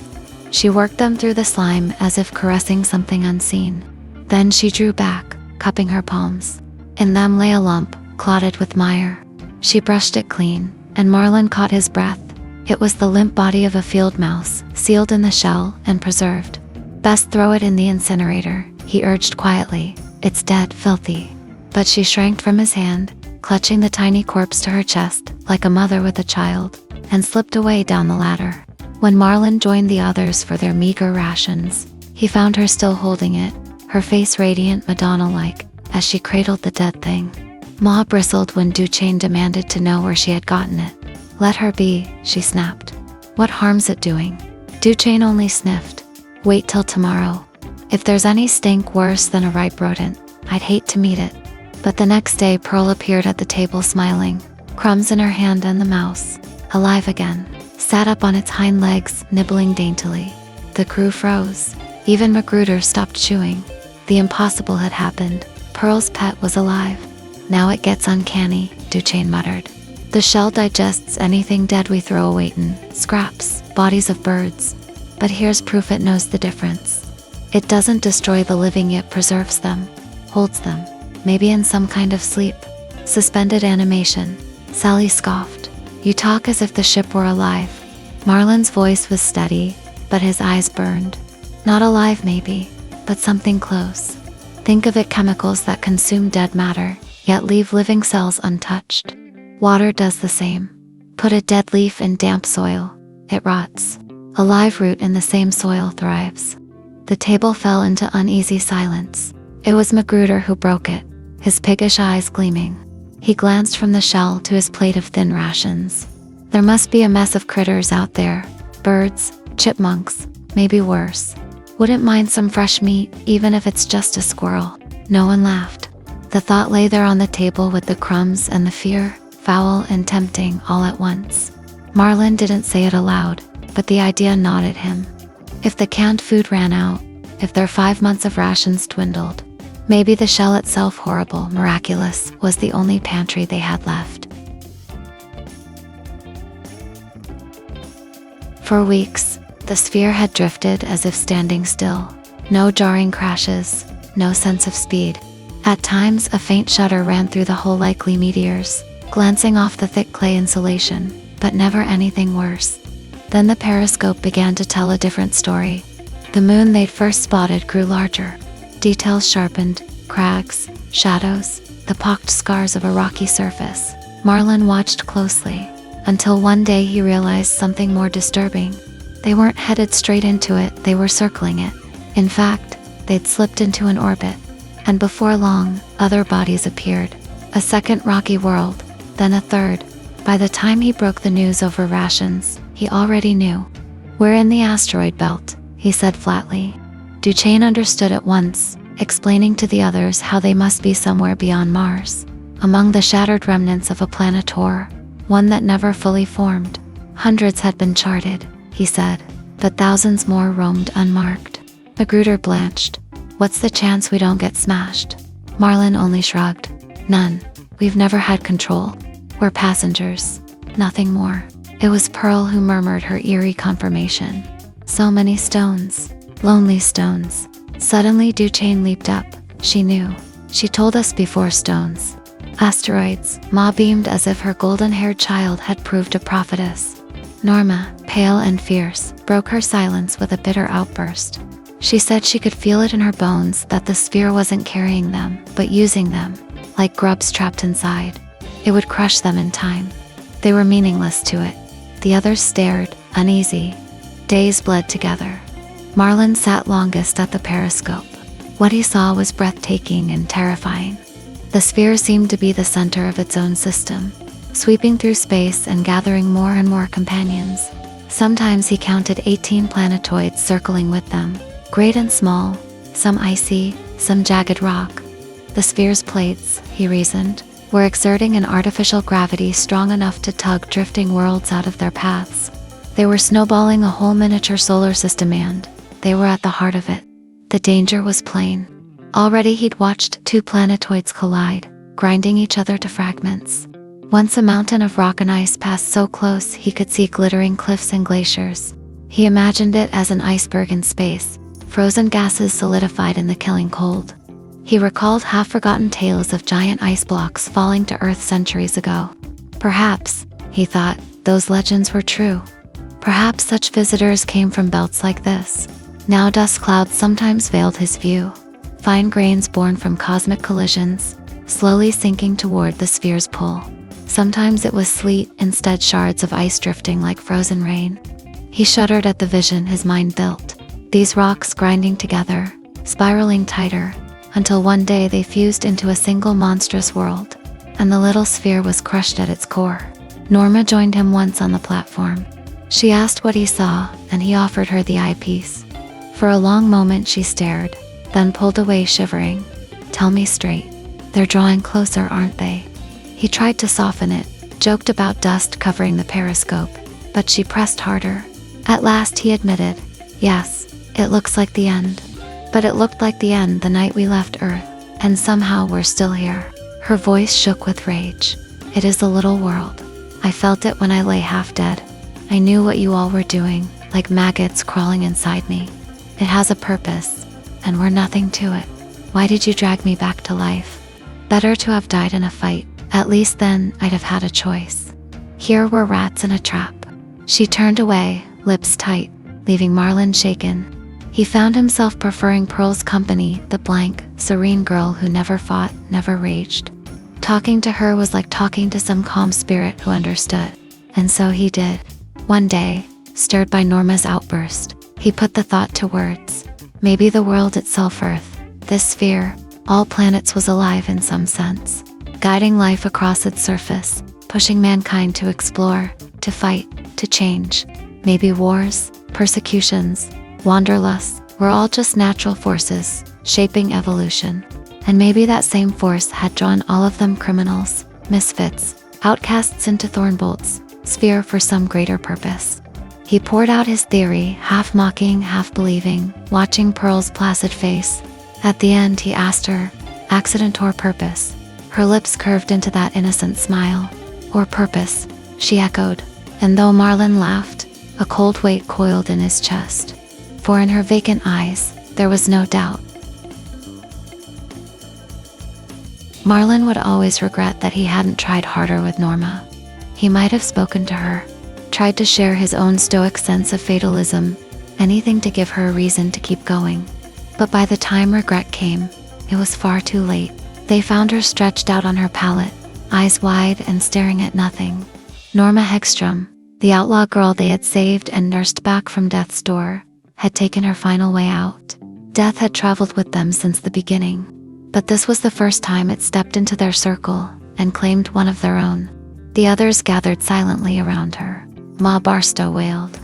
She worked them through the slime as if caressing something unseen. Then she drew back, cupping her palms. In them lay a lump, clotted with mire. She brushed it clean, and Marlin caught his breath. It was the limp body of a field mouse, sealed in the shell and preserved. "Best throw it in the incinerator," he urged quietly. "It's dead, filthy." But she shrank from his hand, clutching the tiny corpse to her chest, like a mother with a child, and slipped away down the ladder. When Marlin joined the others for their meager rations, he found her still holding it, her face radiant Madonna-like, as she cradled the dead thing. Ma bristled when Duchesne demanded to know where she had gotten it. "Let her be," she snapped. "What harm's it doing?" Duchesne only sniffed. "Wait till tomorrow. If there's any stink worse than a ripe rodent, I'd hate to meet it." But the next day Pearl appeared at the table smiling, crumbs in her hand, and the mouse, alive again, sat up on its hind legs, nibbling daintily. The crew froze. Even Magruder stopped chewing. The impossible had happened. Pearl's pet was alive. "Now it gets uncanny," Duchesne muttered. "The shell digests anything dead we throw away, scraps, bodies of birds. But here's proof it knows the difference. It doesn't destroy the living, yet preserves them, holds them, maybe in some kind of sleep." Suspended animation. Sally scoffed. "You talk as if the ship were alive." Marlin's voice was steady, but his eyes burned. "Not alive maybe, but something close. Think of it, chemicals that consume dead matter, yet leave living cells untouched. Water does the same. Put a dead leaf in damp soil, it rots. A live root in the same soil thrives." The table fell into uneasy silence. It was Magruder who broke it, his piggish eyes gleaming. He glanced from the shell to his plate of thin rations. "There must be a mess of critters out there. Birds, chipmunks, maybe worse. Wouldn't mind some fresh meat, even if it's just a squirrel." No one laughed. The thought lay there on the table with the crumbs and the fear, foul and tempting all at once. Marlin didn't say it aloud, but the idea gnawed at him. If the canned food ran out, if their 5 months of rations dwindled, maybe the shell itself, horrible, miraculous, was the only pantry they had left. For weeks, the sphere had drifted as if standing still. No jarring crashes, no sense of speed. At times, a faint shudder ran through the hull, likely meteors, glancing off the thick clay insulation, but never anything worse. Then the periscope began to tell a different story. The moon they'd first spotted grew larger. Details sharpened, crags, shadows, the pocked scars of a rocky surface. Marlin watched closely, until one day he realized something more disturbing. They weren't headed straight into it, they were circling it. In fact, they'd slipped into an orbit. And before long, other bodies appeared. A second rocky world, then a third. By the time he broke the news over rations, he already knew. "We're in the asteroid belt," he said flatly. Duchesne understood at once, explaining to the others how they must be somewhere beyond Mars, among the shattered remnants of a planetor, one that never fully formed. Hundreds had been charted, he said, but thousands more roamed unmarked. Magruder blanched. "What's the chance we don't get smashed?" Marlin only shrugged. "None. We've never had control. We're passengers. Nothing more." It was Pearl who murmured her eerie confirmation. "So many stones. Lonely stones." Suddenly Duchesne leaped up. She knew. "She told us before, stones. Asteroids." Ma beamed as if her golden-haired child had proved a prophetess. Norma, pale and fierce, broke her silence with a bitter outburst. She said she could feel it in her bones that the sphere wasn't carrying them, but using them, like grubs trapped inside. It would crush them in time. They were meaningless to it. The others stared, uneasy. Days bled together. Marlin sat longest at the periscope. What he saw was breathtaking and terrifying. The sphere seemed to be the center of its own system, sweeping through space and gathering more and more companions. Sometimes he counted 18 planetoids circling with them, great and small, some icy, some jagged rock. The sphere's plates, he reasoned, were exerting an artificial gravity strong enough to tug drifting worlds out of their paths. They were snowballing a whole miniature solar system, and they were at the heart of it. The danger was plain. Already he'd watched 2 planetoids collide, grinding each other to fragments. Once a mountain of rock and ice passed so close he could see glittering cliffs and glaciers. He imagined it as an iceberg in space, frozen gases solidified in the killing cold. He recalled half-forgotten tales of giant ice blocks falling to Earth centuries ago. Perhaps, he thought, those legends were true. Perhaps such visitors came from belts like this. Now dust clouds sometimes veiled his view, fine grains born from cosmic collisions, slowly sinking toward the sphere's pull. Sometimes it was sleet, instead shards of ice drifting like frozen rain. He shuddered at the vision his mind built. These rocks grinding together, spiraling tighter, until one day they fused into a single monstrous world, and the little sphere was crushed at its core. Norma joined him once on the platform. She asked what he saw, and he offered her the eyepiece. For a long moment she stared, then pulled away shivering. "Tell me straight. They're drawing closer, aren't they?" He tried to soften it, joked about dust covering the periscope, but she pressed harder. At last he admitted, "Yes, it looks like the end. But it looked like the end the night we left Earth, and somehow we're still here." Her voice shook with rage. "It is a little world. I felt it when I lay half dead. I knew what you all were doing, like maggots crawling inside me. It has a purpose, and we're nothing to it. Why did you drag me back to life? Better to have died in a fight. At least then I'd have had a choice. Here we're rats in a trap." She turned away, lips tight, leaving Marlon shaken. He found himself preferring Pearl's company, the blank, serene girl who never fought, never raged. Talking to her was like talking to some calm spirit who understood. And so he did. One day, stirred by Norma's outburst, he put the thought to words. Maybe the world itself, Earth, this sphere, all planets, was alive in some sense, guiding life across its surface, pushing mankind to explore, to fight, to change. Maybe wars, persecutions, wanderlusts were all just natural forces, shaping evolution. And maybe that same force had drawn all of them criminals, misfits, outcasts into Thornbolt's sphere for some greater purpose. He poured out his theory, half mocking, half believing, watching Pearl's placid face. At the end he asked her, "Accident or purpose?" Her lips curved into that innocent smile. "Or purpose," she echoed. And though Marlon laughed, a cold weight coiled in his chest. For in her vacant eyes, there was no doubt. Marlon would always regret that he hadn't tried harder with Norma. He might have spoken to her, tried to share his own stoic sense of fatalism, anything to give her a reason to keep going. But by the time regret came, it was far too late. They found her stretched out on her pallet, eyes wide and staring at nothing. Norma Hegstrom, the outlaw girl they had saved and nursed back from death's door, had taken her final way out. Death had traveled with them since the beginning. But this was the first time it stepped into their circle and claimed one of their own. The others gathered silently around her. Ma Barstow wailed.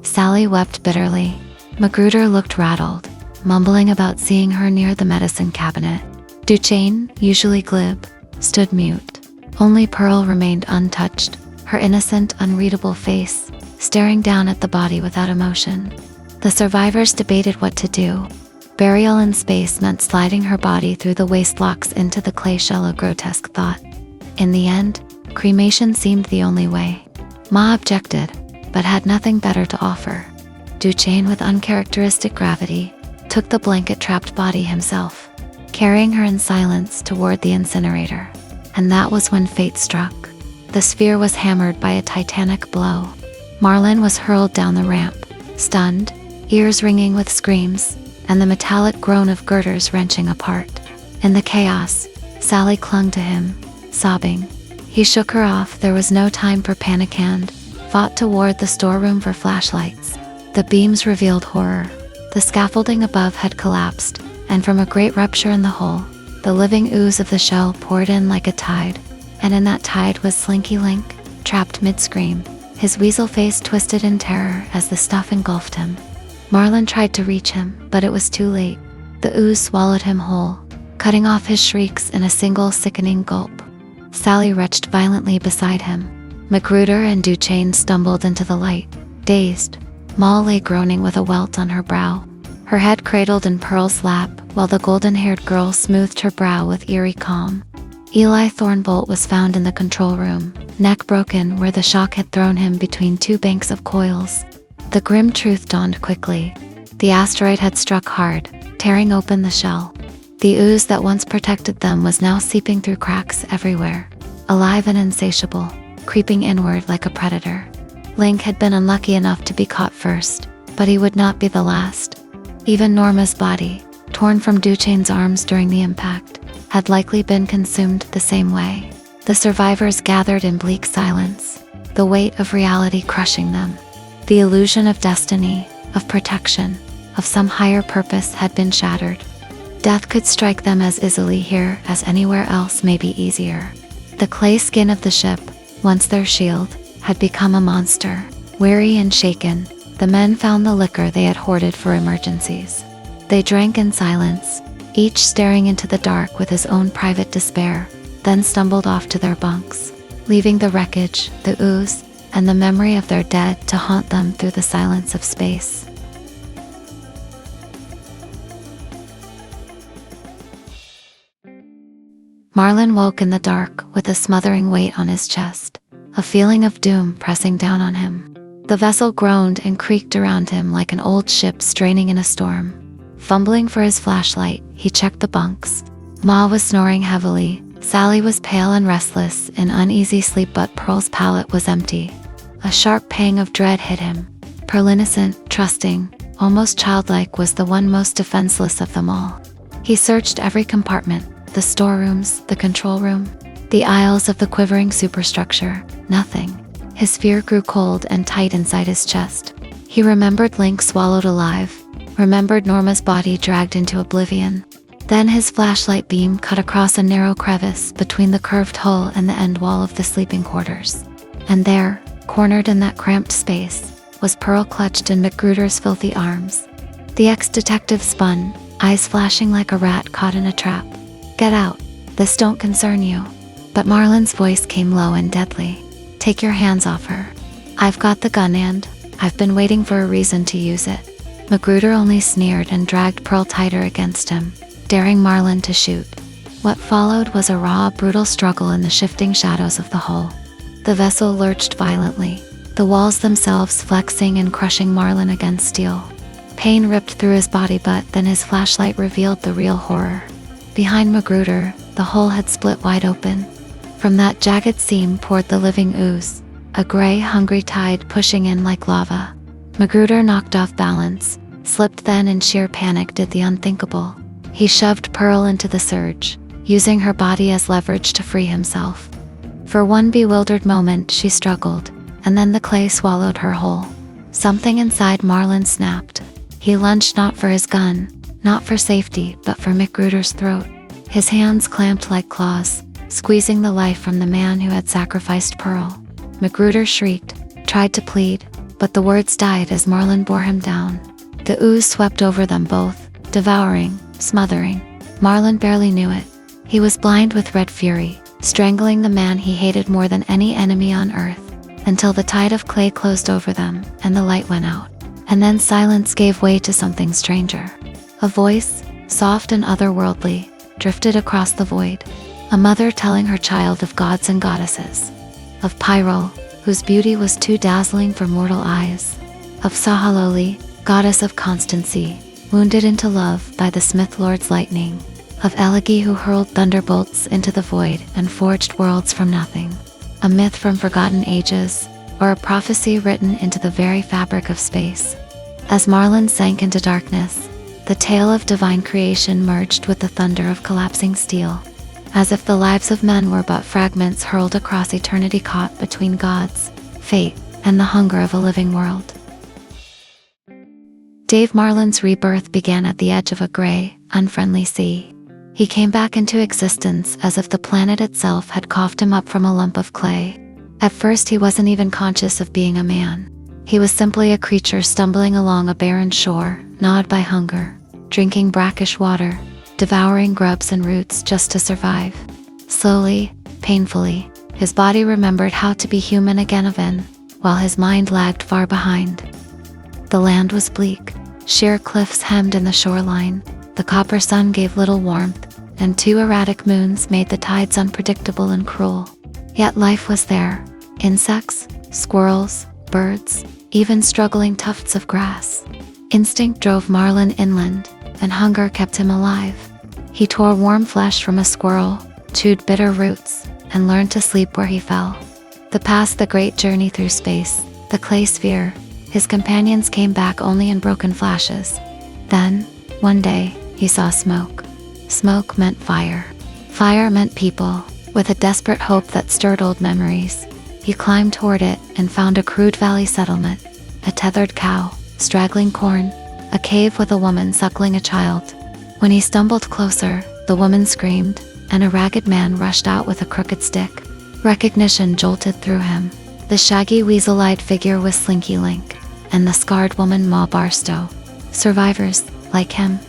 Sally wept bitterly. Magruder looked rattled, mumbling about seeing her near the medicine cabinet. Duchesne, usually glib, stood mute. Only Pearl remained untouched, her innocent, unreadable face staring down at the body without emotion. The survivors debated what to do. Burial in space meant sliding her body through the waste locks into the clay shell, a grotesque thought. In the end, cremation seemed the only way. Ma objected, but had nothing better to offer. Duchesne, with uncharacteristic gravity, took the blanket-trapped body himself, carrying her in silence toward the incinerator. And that was when fate struck. The sphere was hammered by a titanic blow. Marlon was hurled down the ramp, stunned, ears ringing with screams, and the metallic groan of girders wrenching apart. In the chaos, Sally clung to him, sobbing. He shook her off. There was no time for panic, and fought toward the storeroom for flashlights. The beams revealed horror. The scaffolding above had collapsed, and from a great rupture in the hull, the living ooze of the shell poured in like a tide. And in that tide was Slinky Link, trapped mid-scream, his weasel face twisted in terror as the stuff engulfed him. Marlon tried to reach him, but it was too late. The ooze swallowed him whole, cutting off his shrieks in a single sickening gulp. Sally retched violently beside him. Magruder and Duchesne stumbled into the light, dazed. Ma lay groaning with a welt on her brow, her head cradled in Pearl's lap, while the golden-haired girl smoothed her brow with eerie calm. Eli Thornbolt was found in the control room, neck broken where the shock had thrown him between two banks of coils. The grim truth dawned quickly. The asteroid had struck hard, tearing open the shell. The ooze that once protected them was now seeping through cracks everywhere, alive and insatiable, creeping inward like a predator. Link had been unlucky enough to be caught first, but he would not be the last. Even Norma's body, torn from Duchesne's arms during the impact, had likely been consumed the same way. The survivors gathered in bleak silence, the weight of reality crushing them. The illusion of destiny, of protection, of some higher purpose had been shattered. Death could strike them as easily here as anywhere else, maybe easier. The clay skin of the ship, once their shield, had become a monster. Weary and shaken, the men found the liquor they had hoarded for emergencies. They drank in silence, each staring into the dark with his own private despair, then stumbled off to their bunks, leaving the wreckage, the ooze, and the memory of their dead to haunt them through the silence of space. Marlin woke in the dark with a smothering weight on his chest, a feeling of doom pressing down on him. The vessel groaned and creaked around him like an old ship straining in a storm. Fumbling for his flashlight, he checked the bunks. Ma was snoring heavily, Sally was pale and restless in uneasy sleep, but Pearl's palate was empty. A sharp pang of dread hit him. Pearl, innocent, trusting, almost childlike, was the one most defenseless of them all. He searched every compartment, the storerooms, the control room, the aisles of the quivering superstructure. Nothing. His fear grew cold and tight inside his chest. He remembered Link swallowed alive, remembered Norma's body dragged into oblivion. Then his flashlight beam cut across a narrow crevice between the curved hull and the end wall of the sleeping quarters. And there, cornered in that cramped space, was Pearl, clutched in McGruder's filthy arms. The ex-detective spun, eyes flashing like a rat caught in a trap. "Get out. This don't concern you." But Marlin's voice came low and deadly. "Take your hands off her. I've got the gun and I've been waiting for a reason to use it." McGruder only sneered and dragged Pearl tighter against him, daring Marlin to shoot. What followed was a raw, brutal struggle in the shifting shadows of the hull. The vessel lurched violently, the walls themselves flexing and crushing Marlin against steel. Pain ripped through his body, but then his flashlight revealed the real horror. Behind Magruder, the hull had split wide open. From that jagged seam poured the living ooze, a gray, hungry tide pushing in like lava. Magruder knocked off balance, slipped, then in sheer panic did the unthinkable. He shoved Pearl into the surge, using her body as leverage to free himself. For one bewildered moment she struggled, and then the clay swallowed her whole. Something inside Marlin snapped. He lunged, not for his gun, not for safety, but for McGruder's throat. His hands clamped like claws, squeezing the life from the man who had sacrificed Pearl. McGruder shrieked, tried to plead, but the words died as Marlin bore him down. The ooze swept over them both, devouring, smothering. Marlin barely knew it. He was blind with red fury, strangling the man he hated more than any enemy on earth, until the tide of clay closed over them and the light went out. And then silence gave way to something stranger. A voice, soft and otherworldly, drifted across the void. A mother telling her child of gods and goddesses. Of Pyrrole, whose beauty was too dazzling for mortal eyes. Of Sahaloli, goddess of constancy, wounded into love by the Smith Lord's lightning. Of Elegi, who hurled thunderbolts into the void and forged worlds from nothing. A myth from forgotten ages, or a prophecy written into the very fabric of space. As Marlin sank into darkness, the tale of divine creation merged with the thunder of collapsing steel, as if the lives of men were but fragments hurled across eternity, caught between gods, fate, and the hunger of a living world. Dave Marlin's rebirth began at the edge of a gray, unfriendly sea. He came back into existence as if the planet itself had coughed him up from a lump of clay. At first he wasn't even conscious of being a man. He was simply a creature stumbling along a barren shore, gnawed by hunger, drinking brackish water, devouring grubs and roots just to survive. Slowly, painfully, his body remembered how to be human again, while his mind lagged far behind. The land was bleak. Sheer cliffs hemmed in the shoreline. The copper sun gave little warmth, and 2 erratic moons made the tides unpredictable and cruel. Yet life was there. Insects, squirrels, birds, even struggling tufts of grass. Instinct drove Marlin inland, and hunger kept him alive. He tore warm flesh from a squirrel, chewed bitter roots, and learned to sleep where he fell. Past the great journey through space, the clay sphere, his companions came back only in broken flashes. Then, one day, he saw smoke. Smoke meant fire. Fire meant people, with a desperate hope that stirred old memories. He climbed toward it and found a crude valley settlement, a tethered cow, straggling corn, a cave with a woman suckling a child. When he stumbled closer, the woman screamed, and a ragged man rushed out with a crooked stick. Recognition jolted through him. The shaggy weasel-eyed figure was Slinky Link, and the scarred woman Ma Barstow. Survivors, like him.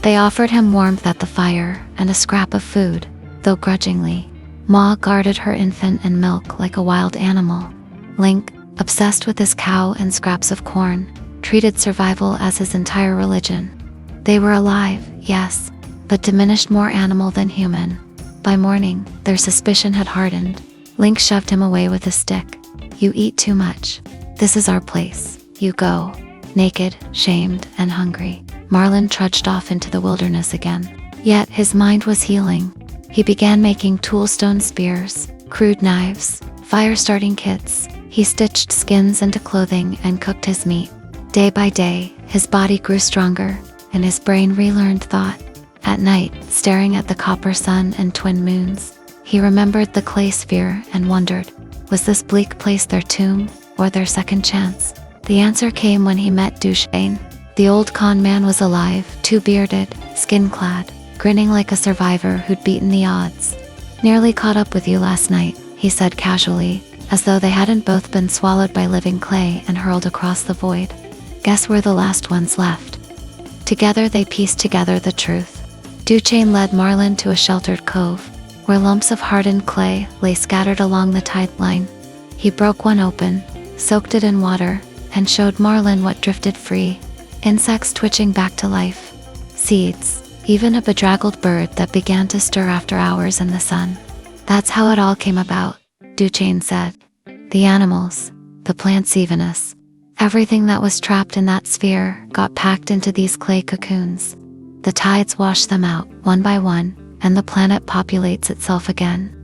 They offered him warmth at the fire and a scrap of food, though grudgingly. Ma guarded her infant and milk like a wild animal. Link, obsessed with his cow and scraps of corn, treated survival as his entire religion. They were alive, yes, but diminished more animal than human. By morning, their suspicion had hardened. Link shoved him away with a stick. You eat too much. This is our place. You go. Naked, shamed, and hungry, Marlin trudged off into the wilderness again. Yet his mind was healing. He began making toolstone spears, crude knives, fire-starting kits. He stitched skins into clothing and cooked his meat. Day by day, his body grew stronger, and his brain relearned thought. At night, staring at the copper sun and twin moons, he remembered the clay sphere and wondered, was this bleak place their tomb, or their second chance? The answer came when he met Duchesne. The old con man was alive, two-bearded, skin-clad, grinning like a survivor who'd beaten the odds. Nearly caught up with you last night, he said casually, as though they hadn't both been swallowed by living clay and hurled across the void. Guess we're the last ones left. Together they pieced together the truth. Duchesne led Marlin to a sheltered cove, where lumps of hardened clay lay scattered along the tide line. He broke one open, soaked it in water, and showed Marlin what drifted free. Insects twitching back to life. Seeds, even a bedraggled bird that began to stir after hours in the sun. That's how it all came about, Duchesne said. The animals, the plants, even us. Everything that was trapped in that sphere got packed into these clay cocoons. The tides wash them out, one by one, and the planet populates itself again.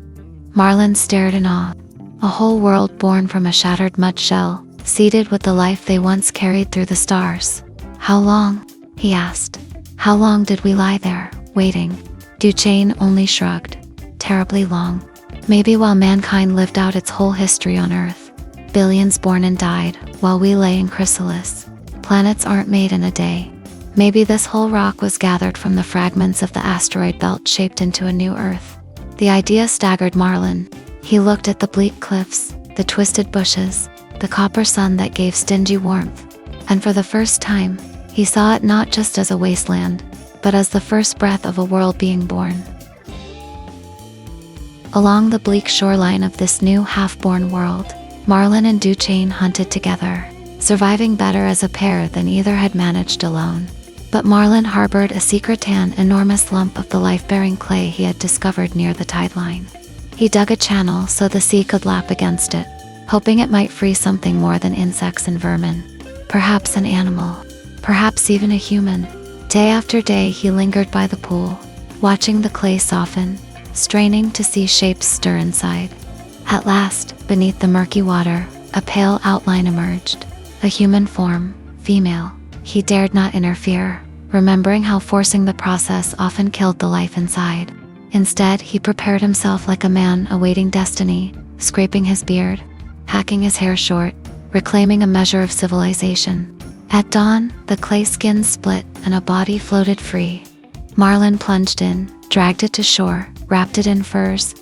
Marlin stared in awe. A whole world born from a shattered mud shell, seeded with the life they once carried through the stars. How long? He asked. How long did we lie there, waiting? Duchesne only shrugged. Terribly long. Maybe while mankind lived out its whole history on Earth. Billions born and died, while we lay in chrysalis. Planets aren't made in a day. Maybe this whole rock was gathered from the fragments of the asteroid belt shaped into a new Earth. The idea staggered Marlin. He looked at the bleak cliffs, the twisted bushes, the copper sun that gave stingy warmth, and for the first time, he saw it not just as a wasteland, but as the first breath of a world being born. Along the bleak shoreline of this new half-born world, Marlin and Duchesne hunted together, surviving better as a pair than either had managed alone. But Marlin harbored a secret, an enormous lump of the life-bearing clay he had discovered near the tide line. He dug a channel so the sea could lap against it, hoping it might free something more than insects and vermin. Perhaps an animal. Perhaps even a human. Day after day he lingered by the pool, watching the clay soften, straining to see shapes stir inside. At last, beneath the murky water, a pale outline emerged. A human form, female. He dared not interfere, remembering how forcing the process often killed the life inside. Instead, he prepared himself like a man awaiting destiny, scraping his beard, hacking his hair short, reclaiming a measure of civilization. At dawn, the clay skin split and a body floated free. Marlin plunged in, dragged it to shore, wrapped it in furs.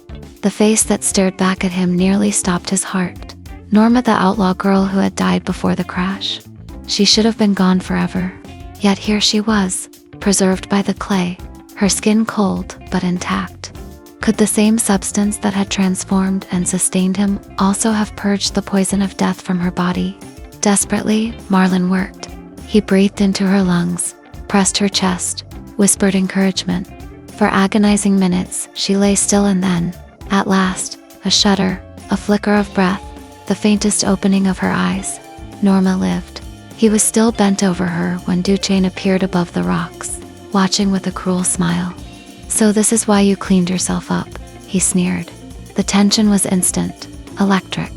The face that stared back at him nearly stopped his heart. Norma, the outlaw girl who had died before the crash. She should have been gone forever. Yet here she was, preserved by the clay, her skin cold but intact. Could the same substance that had transformed and sustained him also have purged the poison of death from her body? Desperately, Marlin worked. He breathed into her lungs, pressed her chest, whispered encouragement. For agonizing minutes, she lay still, and then, at last, a shudder, a flicker of breath, the faintest opening of her eyes. Norma lived. He was still bent over her when Duchesne appeared above the rocks, watching with a cruel smile. So this is why you cleaned yourself up, he sneered. The tension was instant, electric.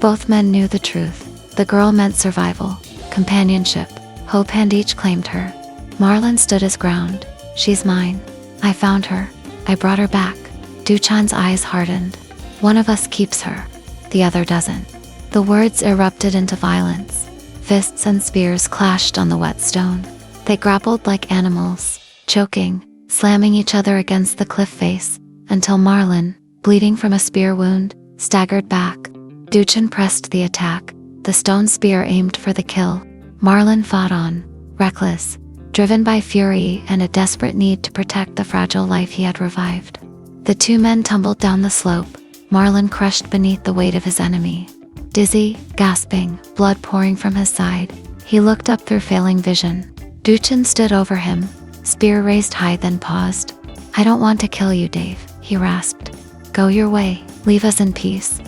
Both men knew the truth. The girl meant survival, companionship, hope, and each claimed her. Marlin stood his ground. She's mine. I found her. I brought her back. Duchesne's eyes hardened. One of us keeps her. The other doesn't. The words erupted into violence. Fists and spears clashed on the wet stone. They grappled like animals, choking, slamming each other against the cliff face, until Marlon, bleeding from a spear wound, staggered back. Duchin pressed the attack, the stone spear aimed for the kill. Marlon fought on, reckless, driven by fury and a desperate need to protect the fragile life he had revived. The two men tumbled down the slope, Marlon crushed beneath the weight of his enemy. Dizzy, gasping, blood pouring from his side, he looked up through failing vision. Duchin stood over him, spear raised high, then paused. "I don't want to kill you, Dave," he rasped. "Go your way, leave us in peace."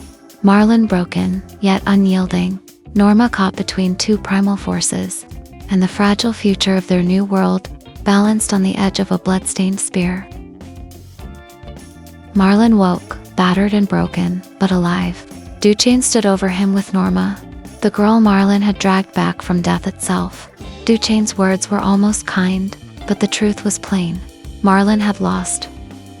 Marlon, broken, yet unyielding, Norma caught between two primal forces, and the fragile future of their new world balanced on the edge of a blood-stained spear. Marlon woke, battered and broken, but alive. Duchesne stood over him with Norma, the girl Marlon had dragged back from death itself. Duchesne's words were almost kind, but the truth was plain. Marlon had lost.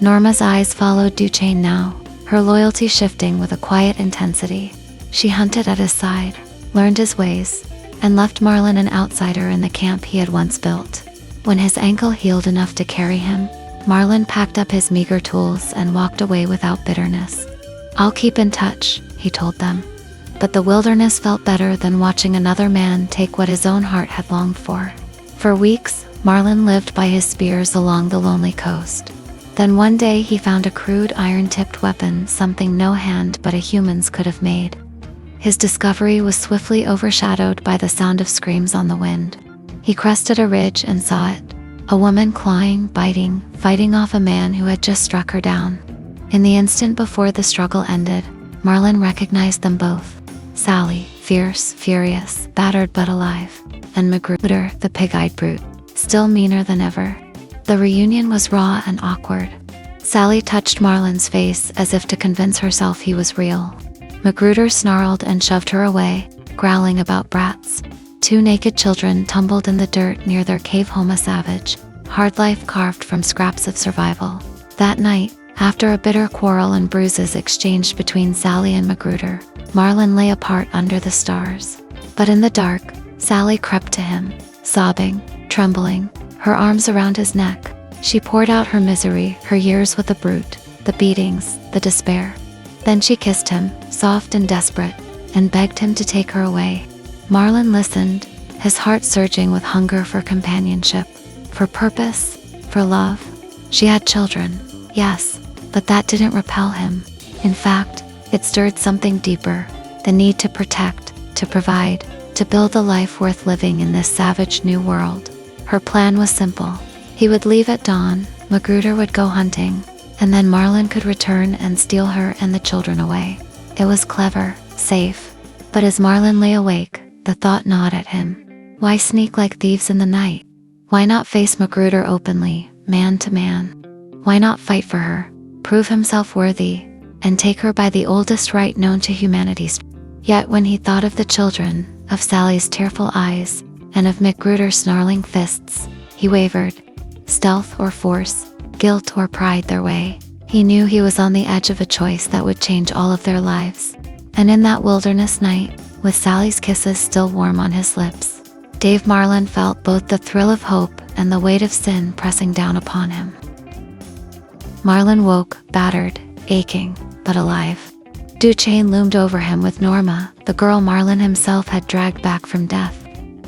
Norma's eyes followed Duchesne now, her loyalty shifting with a quiet intensity. She hunted at his side, learned his ways, and left Marlon an outsider in the camp he had once built. When his ankle healed enough to carry him, Marlon packed up his meager tools and walked away without bitterness. "I'll keep in touch," he told them. But the wilderness felt better than watching another man take what his own heart had longed for. For weeks, Marlon lived by his spears along the lonely coast. Then one day he found a crude iron-tipped weapon, something no hand but a human's could have made. His discovery was swiftly overshadowed by the sound of screams on the wind. He crested a ridge and saw it. A woman clawing, biting, fighting off a man who had just struck her down. In the instant before the struggle ended, Marlon recognized them both. Sally, fierce, furious, battered but alive, and Magruder, the pig-eyed brute, still meaner than ever. The reunion was raw and awkward. Sally touched Marlon's face as if to convince herself he was real. Magruder snarled and shoved her away, growling about brats. Two naked children tumbled in the dirt near their cave home, a savage, hard life carved from scraps of survival. That night, after a bitter quarrel and bruises exchanged between Sally and Magruder, Marlon lay apart under the stars. But in the dark, Sally crept to him, sobbing, trembling, her arms around his neck. She poured out her misery, her years with the brute, the beatings, the despair. Then she kissed him, soft and desperate, and begged him to take her away. Marlon listened, his heart surging with hunger for companionship, for purpose, for love. She had children, yes, but that didn't repel him. In fact, it stirred something deeper, the need to protect, to provide, to build a life worth living in this savage new world. Her plan was simple. He would leave at dawn, Magruder would go hunting, and then Marlon could return and steal her and the children away. It was clever, safe, but as Marlon lay awake, the thought gnawed at him. Why sneak like thieves in the night? Why not face Magruder openly, man to man? Why not fight for her, prove himself worthy, and take her by the oldest right known to humanity? Yet when he thought of the children, of Sally's tearful eyes, and of Magruder's snarling fists, he wavered. Stealth or force, guilt or pride, their way. He knew he was on the edge of a choice that would change all of their lives. And in that wilderness night, with Sally's kisses still warm on his lips, Dave Marlon felt both the thrill of hope and the weight of sin pressing down upon him. Marlon woke, battered, aching, but alive. Duchesne loomed over him with Norma, the girl Marlon himself had dragged back from death.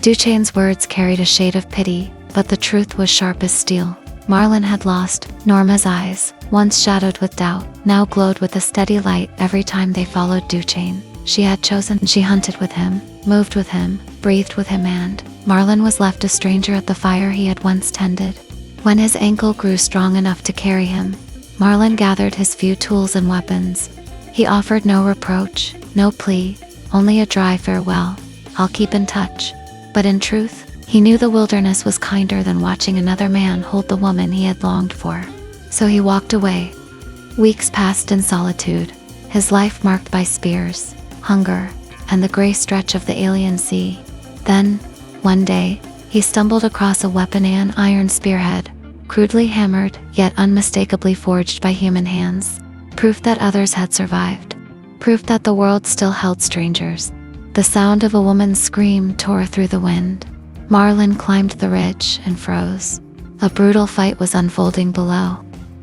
Duchesne's words carried a shade of pity, but the truth was sharp as steel. Marlon had lost. Norma's eyes, once shadowed with doubt, now glowed with a steady light every time they followed Duchesne. She had chosen. She hunted with him, moved with him, breathed with him, and Marlon was left a stranger at the fire he had once tended. When his ankle grew strong enough to carry him, Marlon gathered his few tools and weapons. He offered no reproach, no plea, only a dry farewell. "I'll keep in touch." But in truth, he knew the wilderness was kinder than watching another man hold the woman he had longed for. So he walked away. Weeks passed in solitude, his life marked by spears, hunger, and the gray stretch of the alien sea. Then, one day, he stumbled across a weapon, an iron spearhead, crudely hammered, yet unmistakably forged by human hands. Proof that others had survived. Proof that the world still held strangers. The sound of a woman's scream tore through the wind. Marlon climbed the ridge and froze. A brutal fight was unfolding below.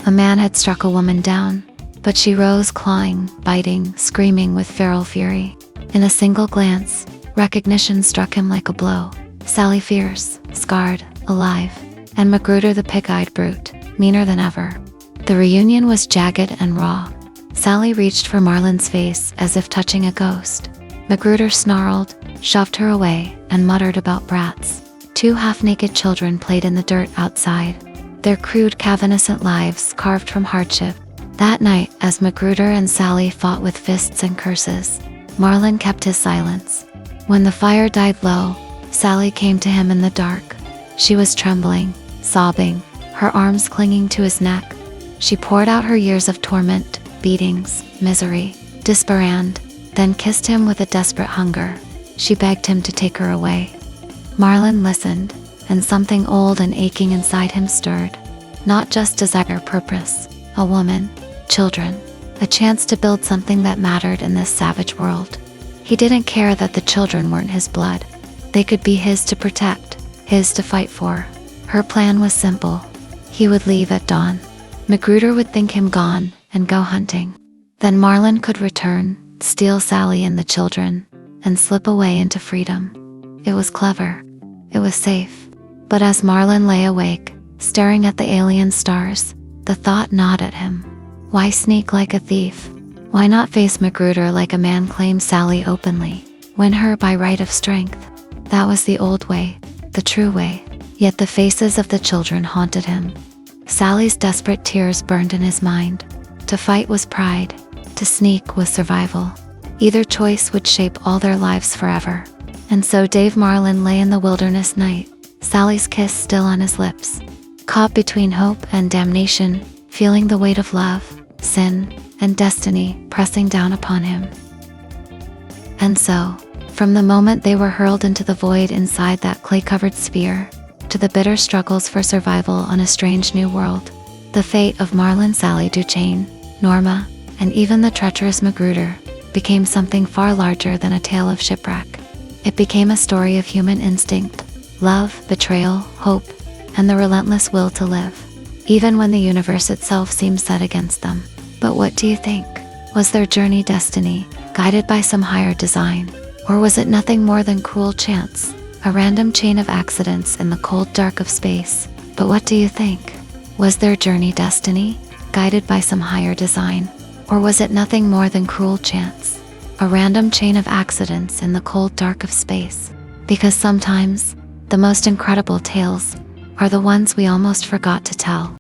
A man had struck a woman down, but she rose clawing, biting, screaming with feral fury. In a single glance, recognition struck him like a blow. Sally fierce, scarred, alive, and Magruder the pig-eyed brute, meaner than ever. The reunion was jagged and raw. Sally reached for Marlon's face as if touching a ghost. Magruder snarled, shoved her away, and muttered about brats. Two half-naked children played in the dirt outside, their crude, cavernous lives carved from hardship. That night, as Magruder and Sally fought with fists and curses, Marlon kept his silence. When the fire died low, Sally came to him in the dark. She was trembling, sobbing, her arms clinging to his neck. She poured out her years of torment, beatings, misery, despair, then kissed him with a desperate hunger. She begged him to take her away. Marlon listened, and something old and aching inside him stirred. Not just desire, purpose, a woman, children, a chance to build something that mattered in this savage world. He didn't care that the children weren't his blood. They could be his to protect, his to fight for. Her plan was simple. He would leave at dawn. Magruder would think him gone and go hunting. Then Marlon could return, steal Sally and the children, and slip away into freedom. It was clever. It was safe. But as Marlon lay awake, staring at the alien stars, the thought gnawed at him. Why sneak like a thief? Why not face Magruder like a man, claim Sally openly, win her by right of strength? That was the old way, the true way. Yet the faces of the children haunted him. Sally's desperate tears burned in his mind. To fight was pride. To sneak was survival. Either choice would shape all their lives forever. And so Dave Marlon lay in the wilderness night, Sally's kiss still on his lips, caught between hope and damnation, feeling the weight of love, sin, and destiny pressing down upon him. And so, from the moment they were hurled into the void inside that clay-covered sphere, to the bitter struggles for survival on a strange new world, the fate of Marlon, Sally Duchesne, Norma, and even the treacherous Magruder became something far larger than a tale of shipwreck. It became a story of human instinct, love, betrayal, hope, and the relentless will to live, even when the universe itself seemed set against them. But what do you think? Was their journey destiny, guided by some higher design? Or was it nothing more than cruel chance, a random chain of accidents in the cold dark of space? But what do you think? Was their journey destiny, guided by some higher design? Or was it nothing more than cruel chance, a random chain of accidents in the cold dark of space? Because sometimes, the most incredible tales are the ones we almost forgot to tell.